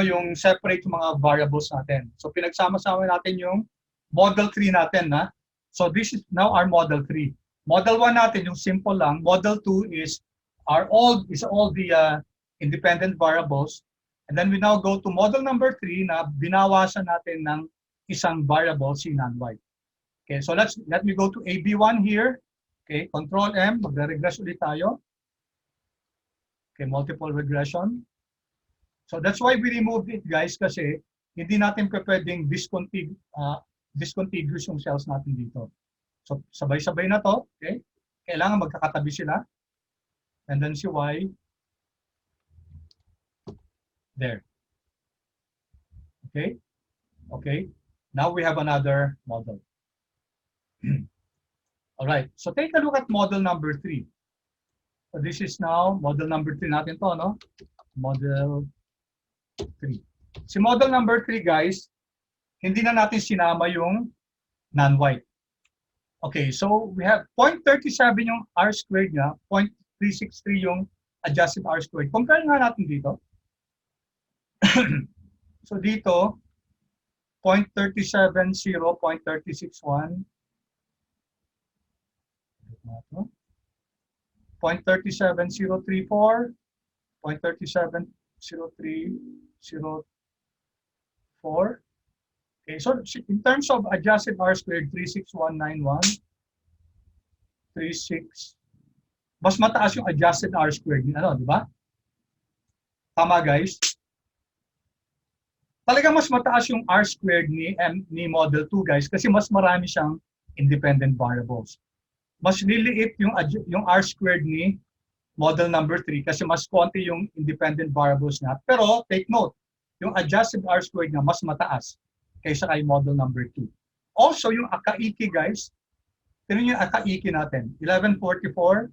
yung separate yung mga variables natin. So pinagsama-sama natin yung model 3 natin, na. So this is now our model 3. Model 1 natin, yung simple lang. Model 2 is all the independent variables. And then we now go to model number 3 na binawasan natin ng isang variable, si non-white. Okay, so let me go to AB1 here. Okay, Control M, magre-regress ulit tayo. Okay, multiple regression. So that's why we removed it, guys, kasi hindi natin pwedeng discontiguous yung cells natin dito. So sabay-sabay na to, okay? Kailangan magkakatabi sila. And then si Y, there. Okay? Okay. Now we have another model. All right. So take a look at model number 3. So this is now model number 3 natin to, no? Model 3. Si model number 3, guys, hindi na natin sinama yung non-white. Okay, so we have 0.37 yung R squared niya, 0.363 yung adjusted R squared. Compare nga natin dito. So dito, 0.370, 0.361, 0.37034, 0.37034. Okay, so in terms of adjusted R squared, 36191, 36, mas mataas yung adjusted R squared, ano, di ba? Tama, guys? Talaga mas mataas yung R squared ni model 2, guys, kasi mas marami siyang independent variables. Mas liliit yung R squared ni model number 3 kasi mas konti yung independent variables niya. Pero take note, yung adjusted R squared niya mas mataas kaysa kay model number 2. Also, yung akaiki, guys, tingnan yung akaiki natin, 1144,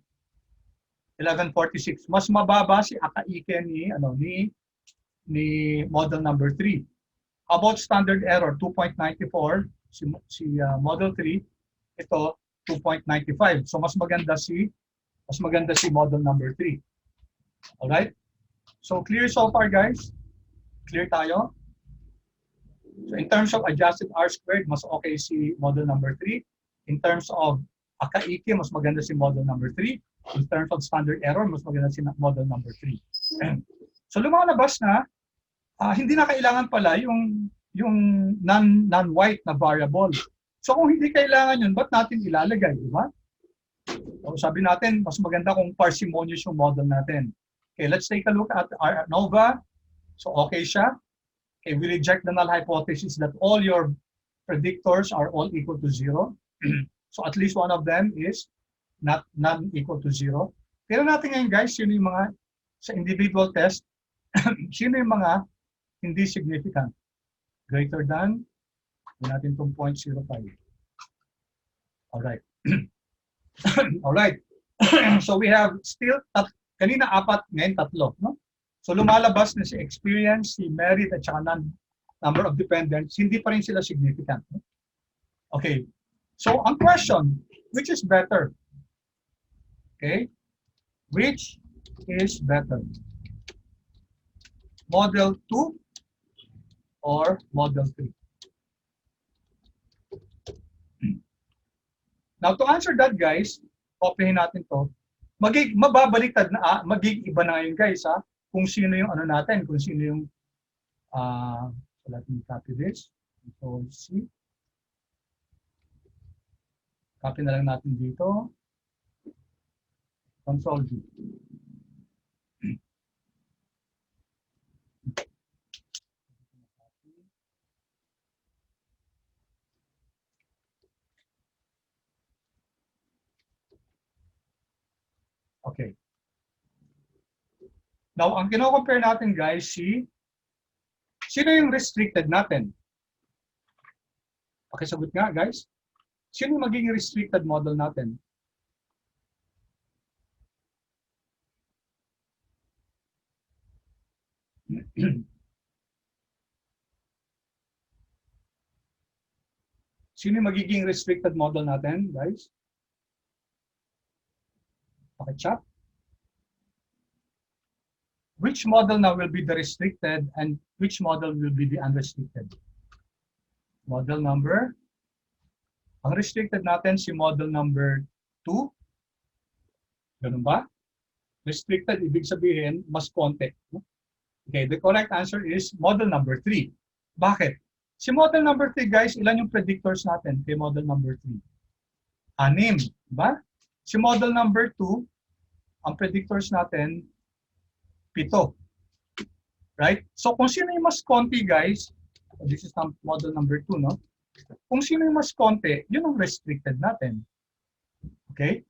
1146. Mas mababa si akaiki ni model number 3. About standard error, 2.94, si model 3, ito 2.95. So mas maganda si model number 3. All right? So clear so far, guys? Clear tayo? So in terms of adjusted R squared, mas okay si model number 3. In terms of akaiki, mas maganda si model number 3. In terms of standard error, mas maganda si model number 3. So lumalabas na, hindi na kailangan pala yung non-white na variable. So kung hindi kailangan yun, ba't natin ilalagay, di ba? So sabi natin, mas maganda kung parsimonious yung model natin. Okay, let's take a look at our ANOVA. So okay siya. Okay, we reject the null hypothesis that all your predictors are all equal to 0. So at least one of them is not equal to 0. Pero natin ngayon, guys, sino yung mga sa individual test, sino yung mga hindi significant? Greater than, natin itong 0.05. All right. All right. So we have still, kanina 4, ngayon 3, no? So lumalabas na si experience, si merit, at saka number of dependents, hindi pa rin sila significant. No? Okay. So ang question, which is better? Okay. Which is better? Model 2 or model 3? Now, to answer that, guys, copyhin natin to. Mababaliktad na, magiging iba na ngayon, guys, ha? Kung sino yung ano natin, kung sino yung, so let me copy this. Control C. Copy na lang natin dito. Control V. Okay. Now, ang kino-compare natin, guys, sino yung restricted natin? Pakisagot nga, guys. Sino yung magiging restricted model natin? Sino yung magiging restricted model natin, guys? Paki-chat. Which model now will be the restricted and which model will be the unrestricted? Model number. Ang restricted natin si model number 2. Ganun ba? Restricted, ibig sabihin, mas konti. Okay, the correct answer is model number 3. Bakit? Si model number 3, guys, ilan yung predictors natin kay model number 3? 6, ba? Si model number 2, ang predictors natin, 7. Right? So kung sino yung mas konti, guys, this is model number 2, no? Kung sino yung mas konti, yun ang restricted natin. Okay?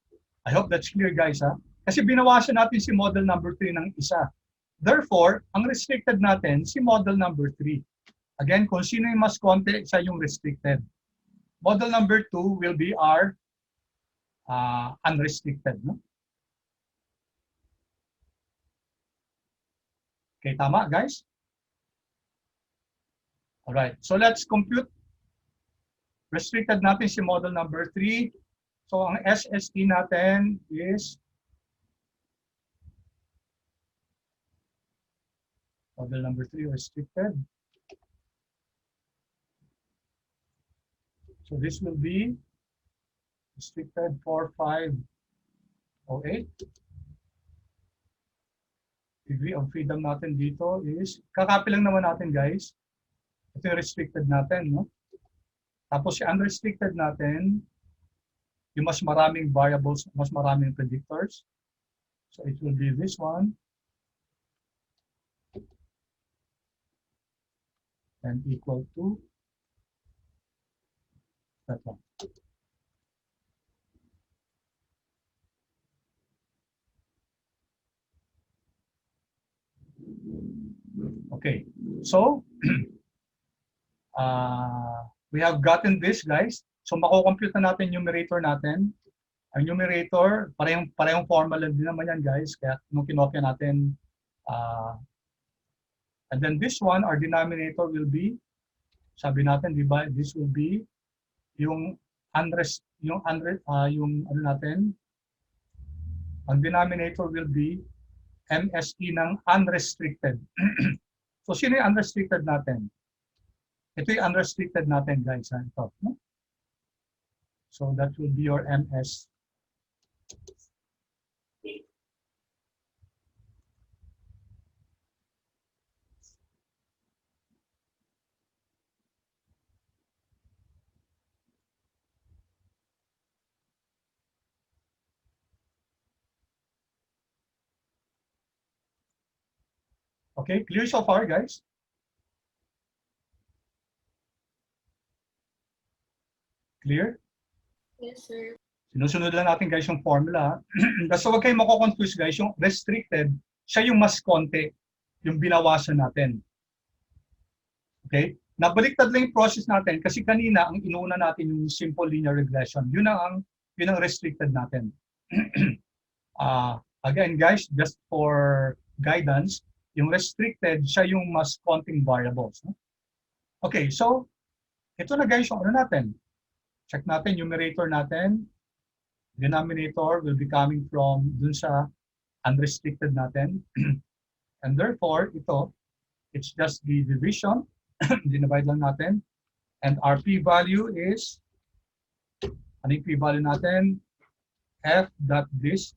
I hope that's clear, guys, ha? Kasi binawasan natin si model number 3 ng isa. Therefore, ang restricted natin, si model number 3. Again, kung sino yung mas konti, siya yung restricted. Model number 2 will be our unrestricted. No? Okay, tama, guys? Alright, so let's compute. Restricted natin si model number 3. So, ang SSE natin is model number 3 restricted. So this will be restricted 4508. Degree of freedom natin dito is, kakapi lang naman natin, guys. Ito yung restricted natin, no? Tapos yung unrestricted natin, yung mas maraming variables, mas maraming predictors. So it will be this one. And equal to that one. Okay, so we have gotten this, guys. So mako-compute na natin yung numerator natin. Ang numerator, parehong formula din naman yan, guys. Kaya nung kinopya natin, and then this one, our denominator will be, sabi natin, di ba, this will be yung ano natin, ang denominator will be MSE ng unrestricted. So, sino yung unrestricted natin? Ito yung unrestricted natin, guys. Ito, no? So, that will be your MS. Okay, clear so far, guys? Clear? Yes, sir. Sinusunod lang natin, guys, yung formula. Basta huwag kayong mako-confuse, guys. Yung restricted, siya yung mas konti, yung binawasan natin. Okay? Nabaliktad lang yung process natin kasi kanina, ang inuuna natin yung simple linear regression. Yun ang restricted natin. Again, guys, just for guidance, yung restricted, siya yung mas konting variables. No? Okay, so, ito na, guys, yung ano natin. Check natin, numerator natin. Denominator will be coming from dun sa unrestricted natin. And therefore, ito, it's just the division. Dinivide lang natin. And our p-value is, ano yung p-value natin? f.this.rt.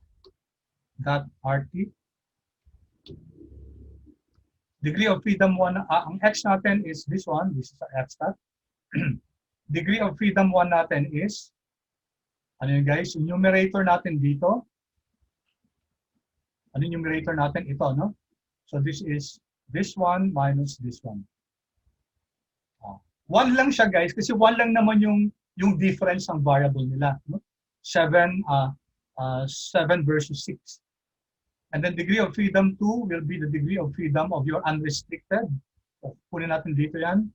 Degree of freedom 1, ang x natin is this one. This is our f stat. Degree of freedom 1 natin is, ano yun, guys? Yung numerator natin dito. Ano yung numerator natin? Ito, no? So this is this one minus this one. 1 lang siya, guys, kasi 1 lang naman yung difference ng variable nila. No? 7 versus 6. And then degree of freedom 2 will be the degree of freedom of your unrestricted. So, kunin natin dito yan.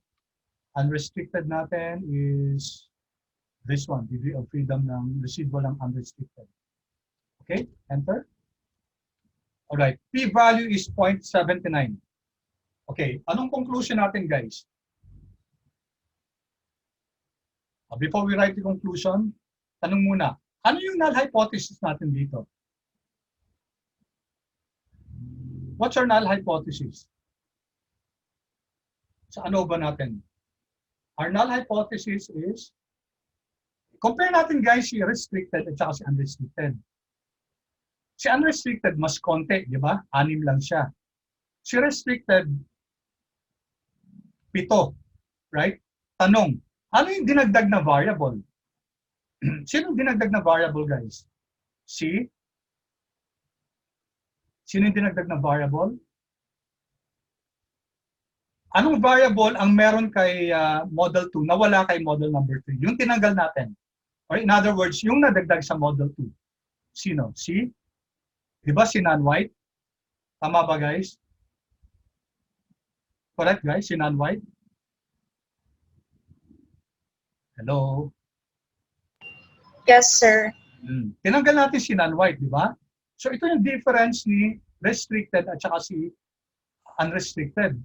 Unrestricted natin is this one, degree of freedom ng residual ng unrestricted. Okay, enter. All right, p-value is 0.79. Okay, anong conclusion natin, guys? Before we write the conclusion, tanong muna, ano yung null hypothesis natin dito? What's our null hypothesis? Sa ano ba natin? Our null hypothesis is Compare natin guys si restricted at saka si unrestricted. Si unrestricted mas konti, di ba? 6 lang siya. Si restricted, 7. Right? Tanong, ano yung dinagdag na variable? Sino yung dinagdag na variable, guys? Sino yung dinagdag na variable? Anong variable ang meron kay model 2 na wala kay model number 3? Yung tinanggal natin. Or in other words, yung nadagdag sa model 2. Sino? Di ba si non-white? Tama ba, guys? Correct, guys? Si non-white? Hello? Yes, sir. Tinanggal natin si non-white, di ba? So ito yung difference ni restricted at saka si unrestricted.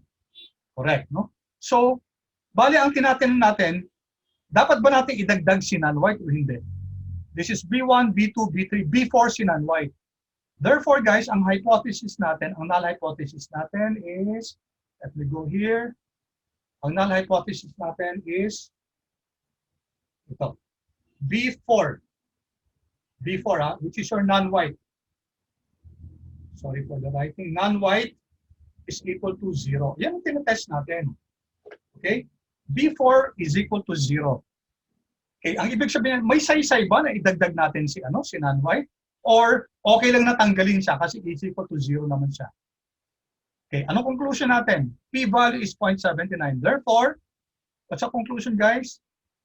Correct, no? So, bali ang tinatanong natin, dapat ba natin idagdag si non-white o hindi? This is B1, B2, B3, B4 si non-white. Therefore, guys, ang hypothesis natin, ang null hypothesis natin is, let me go here. Ang null hypothesis natin is ito. B4. B4, which is your non-white. Sorry for the writing. Non-white is equal to 0. Yan ang tinatest natin. Okay? B4 is equal to 0. Okay, ang ibig sabihin, may saysay ba na idagdag natin si non-white? Or okay lang na tanggalin siya kasi is equal to 0 naman siya. Okay, anong conclusion natin? P-value is 0.79. Therefore, what's the conclusion, guys?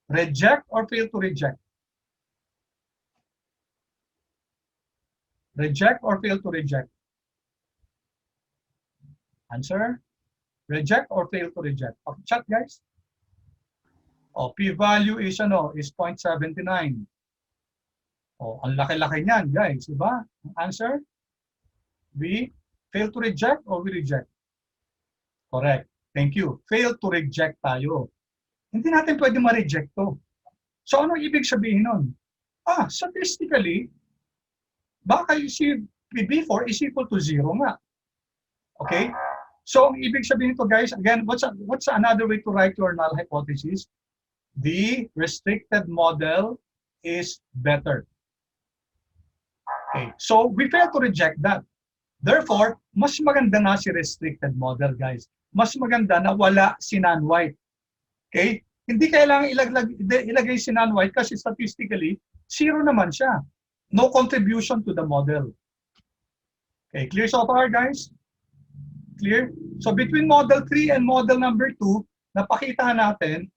Reject or fail to reject? Reject or fail to reject? Answer? Reject or fail to reject? Okay, chat, guys. Oh, p-value is 0.79. Oh, ang laki-laki niyan, guys, di ba? Answer? We fail to reject or we reject? Correct. Thank you. Fail to reject tayo. Hindi natin pwede ma-reject to. So, ano ibig sabihin nun? Statistically, baka si B4 is equal to 0 nga. Okay? So, ang ibig sabihin ito, guys, again, what's another way to write your null hypothesis? The restricted model is better. Okay, so we fail to reject that. Therefore, mas maganda na si restricted model, guys. Mas maganda na wala si non-white. Okay? Hindi kailangan ilagay si non-white kasi statistically, 0 naman siya. No contribution to the model. Okay, clear so far, guys? Clear? So between model 3 and model number 2, napakita natin,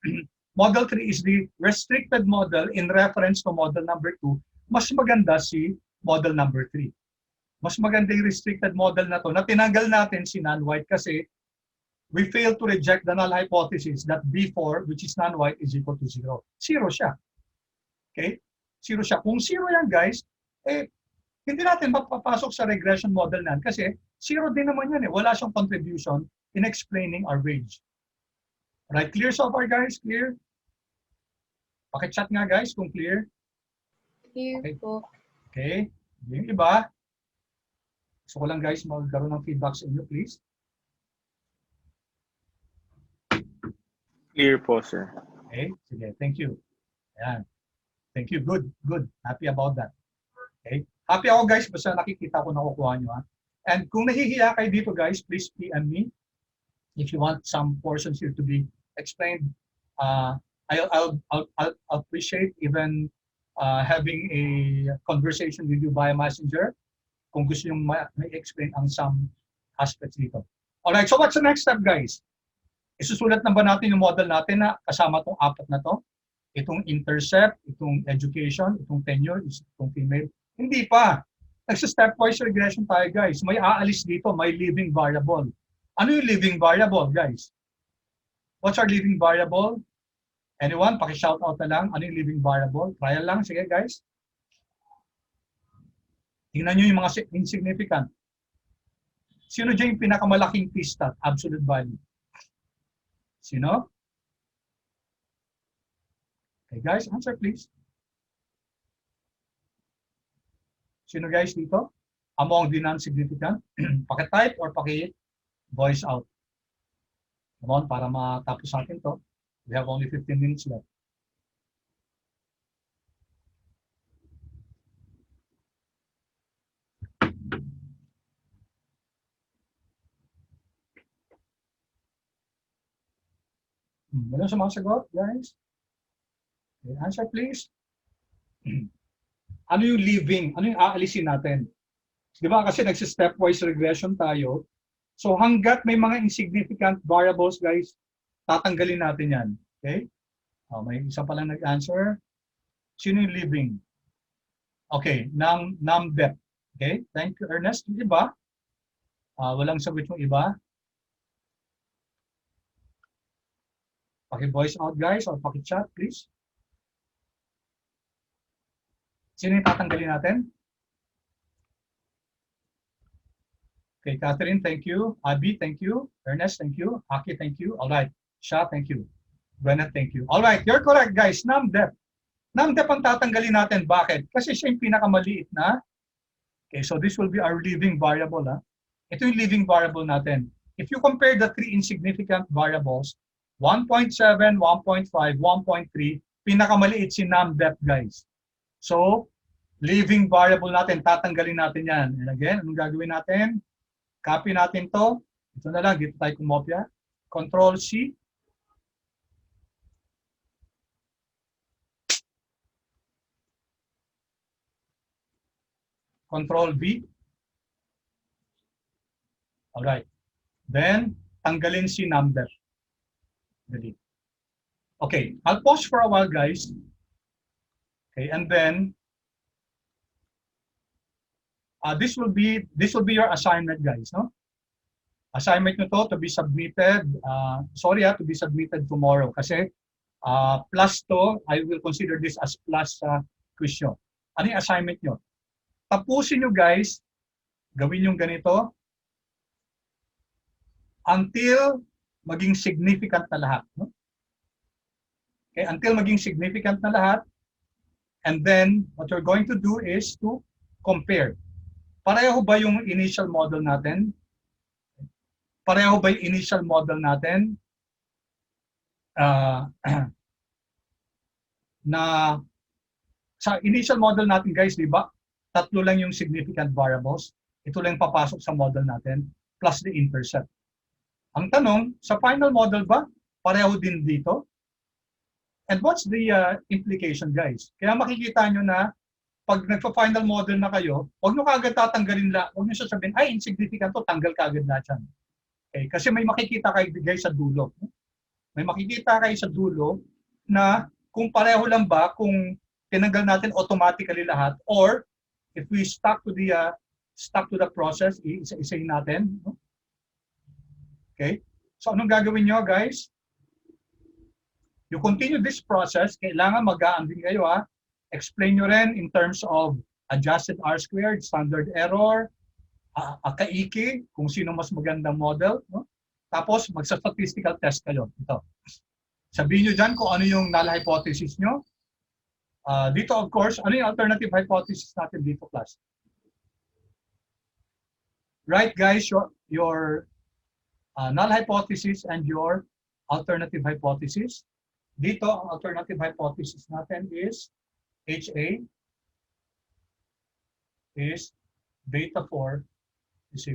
model 3 is the restricted model in reference to model number 2. Mas maganda si model number 3. Mas maganda yung restricted model na to na tinanggal natin si non-white kasi we failed to reject the null hypothesis that B4, which is non-white, is equal to 0. 0 siya. Okay? 0 siya. Kung 0 yan, guys, hindi natin mapapasok sa regression model na kasi 0 din naman yan. Wala siyang contribution in explaining our range. Alright, clear so far, guys? Clear? Pakichat nga, guys, kung clear. Clear Okay. po. Okay. Yung iba, gusto ko lang, guys, magkaroon ng feedback sa inyo, please. Clear po, sir. Okay, sige, thank you. Ayan. Thank you, good, good. Happy about that. Okay, happy ako, guys, basta nakikita ko nakukuha nyo, ha. And kung nahihiya kayo dito, guys, please PM me. If you want some portions here to be explained, I'll appreciate even having a conversation with you via messenger kung gusto yung ma-explain ang some aspects dito. Alright, so what's the next step, guys? Isusulat na ba natin yung model natin na kasama itong 4 na to? Itong intercept, itong education, itong tenure, itong female? Hindi pa. Nagsa-stepwise regression tayo, guys. May aalis dito, may living variable. Ano yung living variable, guys? What's our living variable? Anyone? Paki-shoutout na lang. Ano yung living variable? Trial lang. Sige, guys. Tingnan nyo yung mga insignificant. Sino dyan yung pinakamalaking p-stat? Absolute value. Sino? Okay, guys. Answer, please. Sino, guys, dito? Among the non-significant? Paki-type or paki-voice out? Come on, para matapos sa atin to. We have only 15 minutes left. Walang sumasagot, guys? Okay, answer please. Ano yung leaving? Ano yung aalisin natin? Di ba kasi nagsi-stepwise regression tayo. So hanggat may mga insignificant variables, guys, tatanggalin natin yan. Okay? May isa pa lang nag-answer. Sino yung leaving? Okay, num depth. Okay, thank you, Ernest. Yung iba? Walang sagot yung iba. Paki-voice out, guys, or paki-chat, please. Sino yung tatanggalin natin? Okay, Catherine, thank you. Abby, thank you. Ernest, thank you. Aki, thank you. All right. Sha, thank you. Gwyneth, thank you. All right, you're correct, guys. Num depth. Num depth ang tatanggalin natin. Bakit? Kasi siya yung pinakamaliit na. Okay, so this will be our leaving variable. Ito yung leaving variable natin. If you compare the three insignificant variables, 1.7, 1.5, 1.3, pinakamaliit si num depth, guys. So, leaving variable natin, tatanggalin natin yan. And again, anong gagawin natin? Copy natin to. Ito na lang, dito tayo kumopya. Control C. Control V. Alright. Then, tanggalin si number. Delete. Okay, I'll pause for a while, guys. Okay, and then, this will be your assignment, guys. No? Assignment nyo to be submitted. To be submitted tomorrow. Kasi plus to, I will consider this as plus question. Ano yung assignment nyo? Tapusin nyo, guys. Gawin yung ganito. Until maging significant na lahat. No? Okay, until maging significant na lahat. And then, what you're going to do is to compare. Pareho ba yung initial model natin? Pareho ba yung initial model natin? Na sa initial model natin, guys, di ba? Tatlo lang yung significant variables. Ito lang papasok sa model natin plus the intercept. Ang tanong, sa final model ba, pareho din dito? And what's the implication, guys? Kaya makikita nyo na pag nagpa-final model na kayo, huwag nyo kagad tatanggalin lang. Huwag nyo sasabihin, ay, insignificant to, tanggal kagad na dyan. Okay? Kasi may makikita kayo, guys, sa dulo. May makikita kayo sa dulo na kung pareho lang ba, kung tinanggal natin automatically lahat, or if we stuck to the process, isa-isahin natin. No? Okay? So anong gagawin nyo, guys? You continue this process, kailangan mag-aan din kayo. Explain nyo rin in terms of adjusted R-squared, standard error, kaiki, kung sino mas magandang model. No? Tapos magsa-statistical test kayo. Ito. Sabihin nyo dyan kung ano yung null hypothesis nyo. Dito, of course, ano yung alternative hypothesis natin dito, class? Right, guys, your null hypothesis and your alternative hypothesis. Dito, ang alternative hypothesis natin is HA is beta 4 is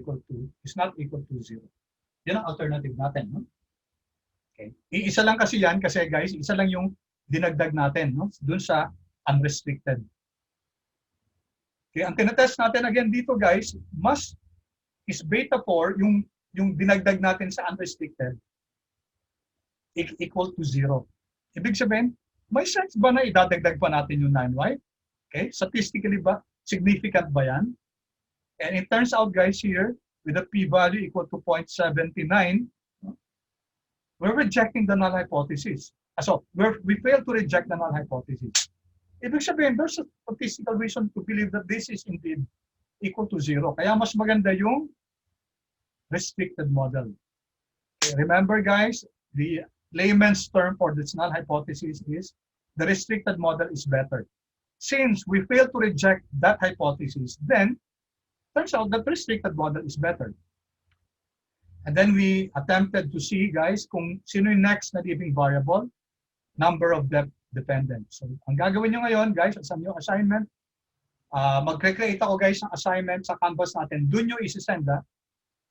not equal to 0. Yan ang alternative natin. No? Okay. Iisa lang kasi yan kasi, guys, isa lang yung dinagdag natin, no? Dun sa unrestricted. Okay, ang tinatest natin again dito, guys, is beta 4, yung dinagdag natin sa unrestricted, equal to 0. Ibig sabihin, may sense ba na idadagdag pa natin yung 9y? Okay, statistically ba? Significant ba yan? And it turns out, guys, here, with a p-value equal to 0.79, we're rejecting the null hypothesis. So, we fail to reject the null hypothesis. Ibig sabihin, there's a statistical reason to believe that this is indeed equal to 0. Kaya mas maganda yung restricted model. Okay, remember, guys, the layman's term for this null hypothesis is the restricted model is better. Since we fail to reject that hypothesis, then turns out that the restricted model is better. And then we attempted to see, guys, kung sino yung next na leaving variable, number of depth dependent. So, ang gagawin nyo ngayon, guys, sa yung assignment, mag-create ako, guys, ng assignment sa canvas natin. Doon nyo isi-send,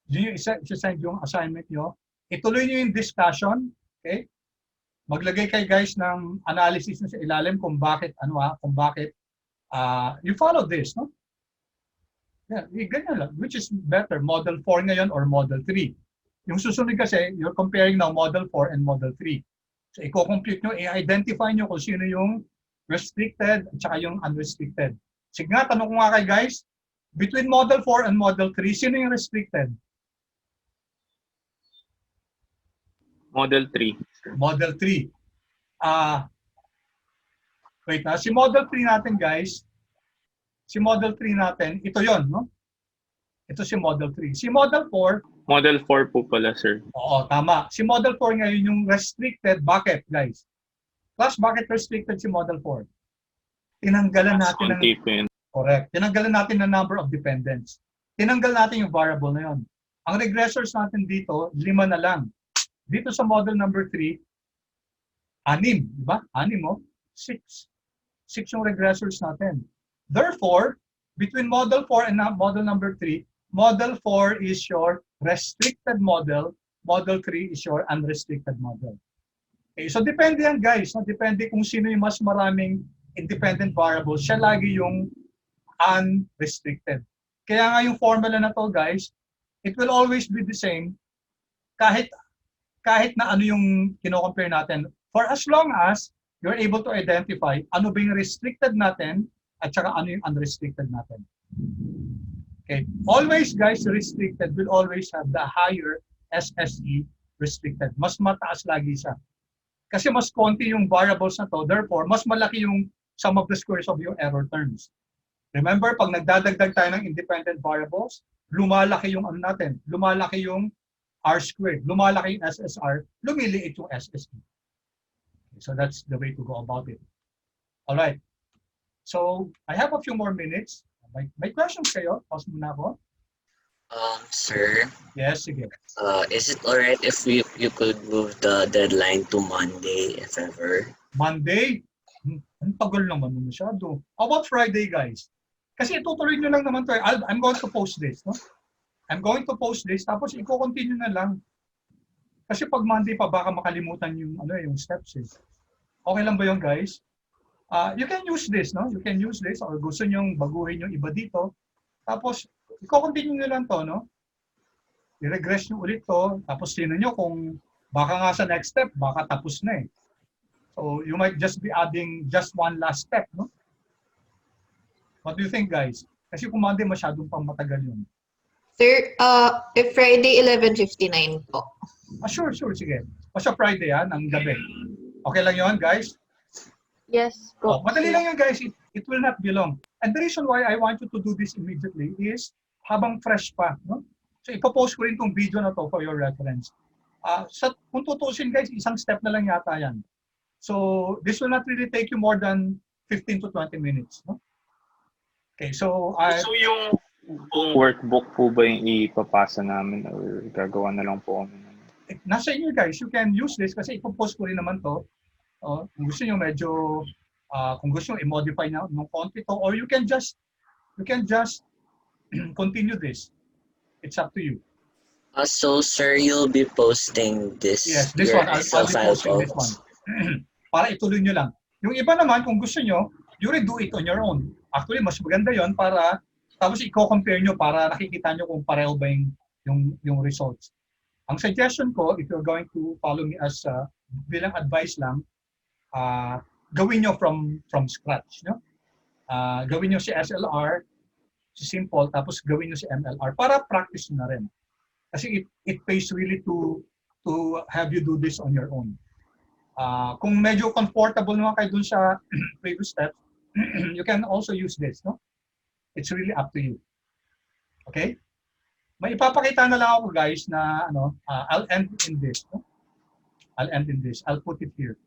Doon nyo isi-send yung assignment nyo. Ituloy nyo yung discussion, okay? Maglagay kayo guys ng analysis na sa ilalim kung bakit, you follow this, no? Yeah, ganyan lang. Which is better, Model 4 ngayon or Model 3? Yung susunod kasi, you're comparing now Model 4 and Model 3. So, i-compute nyo, i-identify nyo kung sino yung restricted at saka yung unrestricted. Sige nga, tanong ko nga kay guys, between Model 4 and Model 3, sino yung restricted? Model 3. Model 3. Wait na, si Model 3 natin guys, si Model 3 natin, ito yon, no? Ito si Model 3. Si Model 4, Model 4 po pala, sir. oo, tama. Si Model 4 ngayon yung restricted. Bakit, guys? Plus, bakit restricted si Model 4? Tinanggalan natin ng... Correct. Tinanggalan natin ng number of dependents. Tinanggal natin yung variable na yon. Ang regressors natin dito, 5 na lang. Dito sa model number 3, 6. Di ba? 6, oh. 6. 6 yung regressors natin. Therefore, between model 4 and model number 3, model 4 is your restricted model, model 3 is your unrestricted model. Okay, so depende yan guys. No? Depende kung sino yung mas maraming independent variables, siya lagi yung unrestricted. Kaya nga yung formula na to guys, it will always be the same kahit na ano yung kino-compare natin. For as long as you're able to identify ano ba yung restricted natin at saka ano yung unrestricted natin. Okay. Always guys, restricted will always have the higher SSE restricted. Mas mataas lagi siya. Kasi mas konti yung variables na to, therefore, mas malaki yung sum of the squares of your error terms. Remember, pag nagdadagdag tayo ng independent variables, lumalaki yung ano natin, lumalaki yung R squared, lumalaki yung SSR, lumiliit yung SSE. Okay, so that's the way to go about it. All right. So, I have a few more minutes. May questions kayo? Pause muna ako. Sir, Yes, sige. is it alright if you could move the deadline to Monday, if ever? Monday? Ang tagal naman masyado. How about Friday, guys? Kasi itutuloy nyo lang naman to. I'm going to post this, no? I'm going to post this, tapos i-continue na lang. Kasi pag Monday pa, baka makalimutan yung, yung steps eh. Okay lang ba yun, guys? You can use this, no? You can use this, or gusto nyo baguhin yung iba dito. Tapos, i-continue nyo lang to, no? I-regress nyo ulit to, tapos sino nyo kung baka nga sa next step, baka tapos na eh. So, you might just be adding just one last step, no? What do you think, guys? Kasi kung Monday, masyadong pang matagal yun. Sir, if Friday 11:59 po. Sure, sige. Basta Friday yan, ang gabi. Okay lang yun, guys? Yes po. Madali lang yan, guys. It will not be long. And the reason why I want you to do this immediately is habang fresh pa. No? So, ipopost ko rin itong video na to for your reference. Kung tutusin, guys, isang step na lang yata yan. So, this will not really take you more than 15 to 20 minutes. No? Okay, so yung workbook po ba yung ipapasa namin or gagawa na lang po kami? Nasa inyo guys, you can use this kasi ipopost ko rin naman to. Kung gusto nyo medyo, kung gusto nyo i-modify na ng konti to, or you can just continue this. It's up to you. So, sir, you'll be posting this? Yes, this one. I'll be posting this one. Para ituloy nyo lang. Yung iba naman, kung gusto nyo, you redo it on your own. Actually, mas maganda yon para tapos i-compare nyo para nakikita nyo kung pareho ba yung results. Ang suggestion ko, if you're going to follow me as bilang advice lang, gawin nyo from scratch. No? Gawin nyo si SLR, si Simple, tapos gawin nyo si MLR para practice nyo na rin. Kasi it pays really to have you do this on your own. Kung medyo comfortable naman kayo dun sa previous steps, you can also use this. No? It's really up to you. Okay? May ipapakita na lang ako guys na I'll end in this. No? I'll end in this. I'll put it here.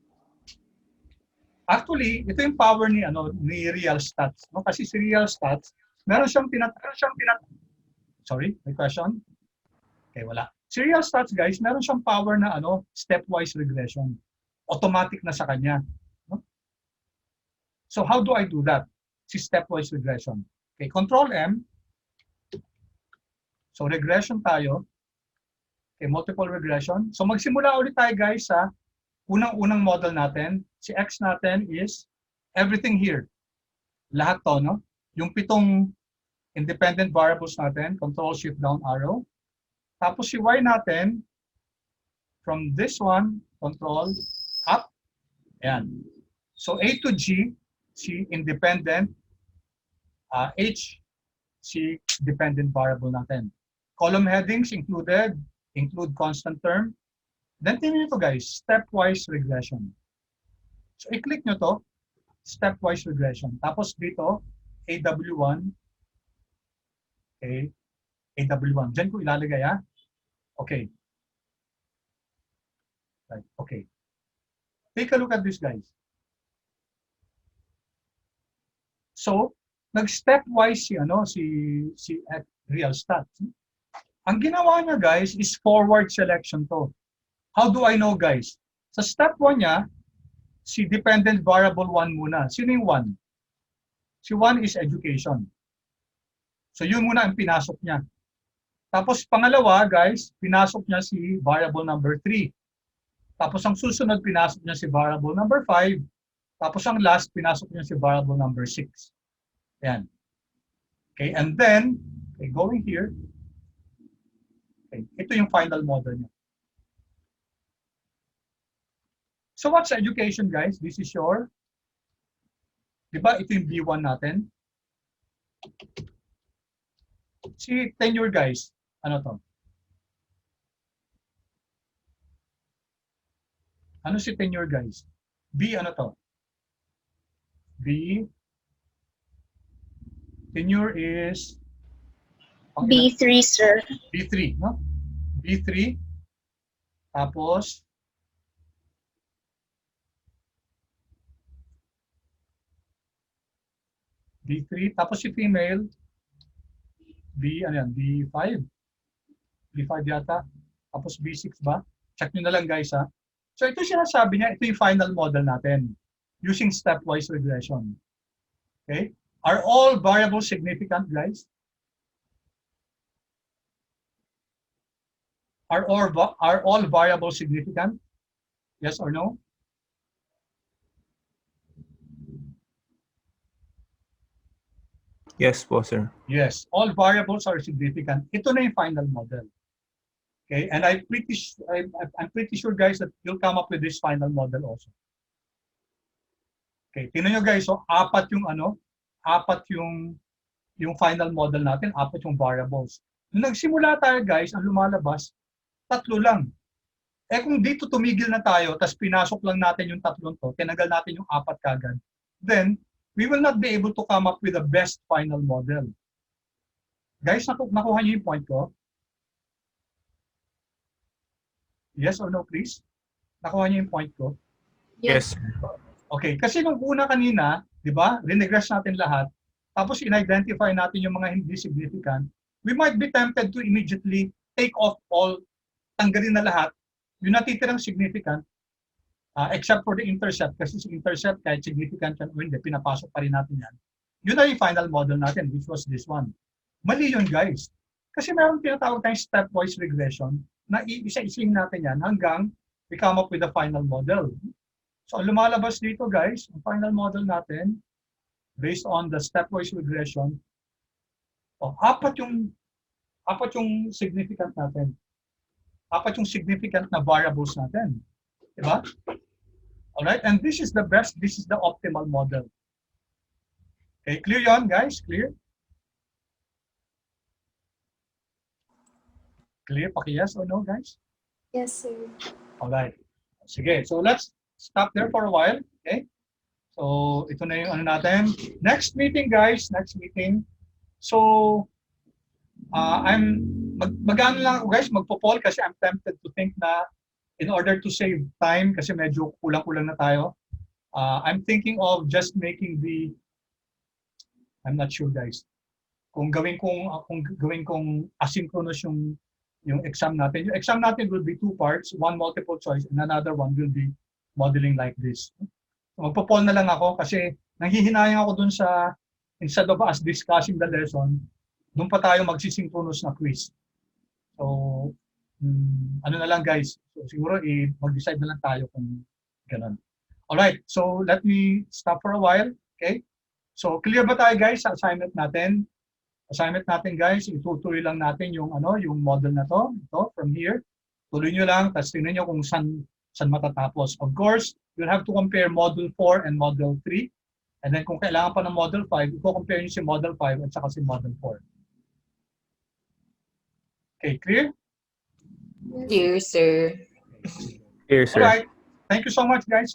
Actually, ito yung power ni real stats. No? Kasi si real stats, meron siyang Sorry, may question? Okay, wala. Si real stats guys, meron siyang power na stepwise regression. Automatic na sa kanya. No? So how do I do that? Si stepwise regression. Okay, Control M. So regression tayo. Okay, multiple regression. So magsimula ulit tayo guys sa unang model natin, si X natin is everything here. Lahat to, no? Yung 7 independent variables natin, Control Shift Down Arrow. Tapos si Y natin, from this one, Control Up. Ayan. So A to G, si independent, H, si dependent variable natin. Column headings include constant term. Then tingnan nyo to guys, stepwise regression. So i-click nyo to, stepwise regression. Tapos dito, AW1. Okay, AW1. Diyan ko ilalagay ha. Okay. Right, okay. Take a look at this guys. So, nag-stepwise si real stats. Ang ginawa niya guys is forward selection to. How do I know guys? Sa step 1 niya, si dependent variable 1 muna. Sino yung 1? Si 1 is education. So yun muna ang pinasok niya. Tapos pangalawa guys, pinasok niya si variable number 3. Tapos ang susunod, pinasok niya si variable number 5. Tapos ang last, pinasok niya si variable number 6. Yan. Okay, and then, okay, going here, okay, ito yung final model niya. So what's education, guys? This is your, di ba, ito yung B1 natin. Si tenure, guys, ano to? Ano si tenure, guys? B, ano to? B, tenure is? B3, sir. B3, no? B3, tapos, B3, tapos si female, B, ano yan, B5. B5 yata. Tapos B6 ba? Check nyo na lang guys ha. So ito sinasabi niya, ito yung final model natin using stepwise regression. Okay? Are all variables significant guys? Are all variables significant? Yes or no? Yes po, sir. Yes, all variables are significant. Ito na yung final model. Okay, and I'm pretty sure guys that you'll come up with this final model also. Okay, tingnan nyo guys, so apat yung final model natin, 4 yung variables. Nung nagsimula tayo guys, ang lumalabas, 3 lang. Eh kung dito tumigil na tayo, tapos pinasok lang natin yung 3 to, tinagal natin yung 4 kagad, then we will not be able to come up with the best final model. Guys, nakuha niyo yung point ko? Yes or no, please? Nakuha niyo yung point ko? Yes. Okay, kasi nung una kanina, di ba, rinegress natin lahat, tapos in-identify natin yung mga hindi significant, we might be tempted to immediately take off all, tanggalin na lahat, yung natitirang significant, except for the intercept, kasi si intercept, kahit significant yan o hindi, pinapasok pa rin natin yan. Yun na yung final model natin, which was this one. Mali yun, guys. Kasi meron tinatawag tayong stepwise regression na isa-ising natin yan hanggang we come up with the final model. So, lumalabas dito, guys, ang final model natin, based on the stepwise regression, apat yung significant natin. 4 yung significant na variables natin. Diba? Alright, and this is the best, this is the optimal model. Okay, clear yon guys? Clear? Clear? Paki-yes or no, guys? Yes, sir. Alright. Sige, so let's stop there for a while. Okay? So, ito na yung ano natin. Next meeting, guys. Next meeting. So, mag-ano lang ako, guys, magpo-poll kasi I'm tempted to think na in order to save time, kasi medyo kulang-kulang na tayo, I'm thinking of just making I'm not sure guys, kung gawin kong asynchronous yung exam natin. Yung exam natin will be 2 parts, one multiple choice and another one will be modeling like this. So, magpo-poll na lang ako kasi nanghihinayang ako dun sa, instead of us discussing the lesson, dun pa tayo magsisynchronous na quiz. So, ano na lang guys, so siguro mag-decide na lang tayo kung Ganun. Alright, so let me stop for a while. Okay? So clear ba tayo guys sa assignment natin? Assignment natin guys, itutuloy lang natin yung yung model na to, ito from here. Tuloy nyo lang, tapos tingnan nyo kung saan matatapos. Of course, you'll have to compare model 4 and model 3. And then kung kailangan pa ng model 5, i-compare nyo si model 5 at saka si model 4. Okay, clear? Dear sir. Here, sir. Alright. Thank you so much guys.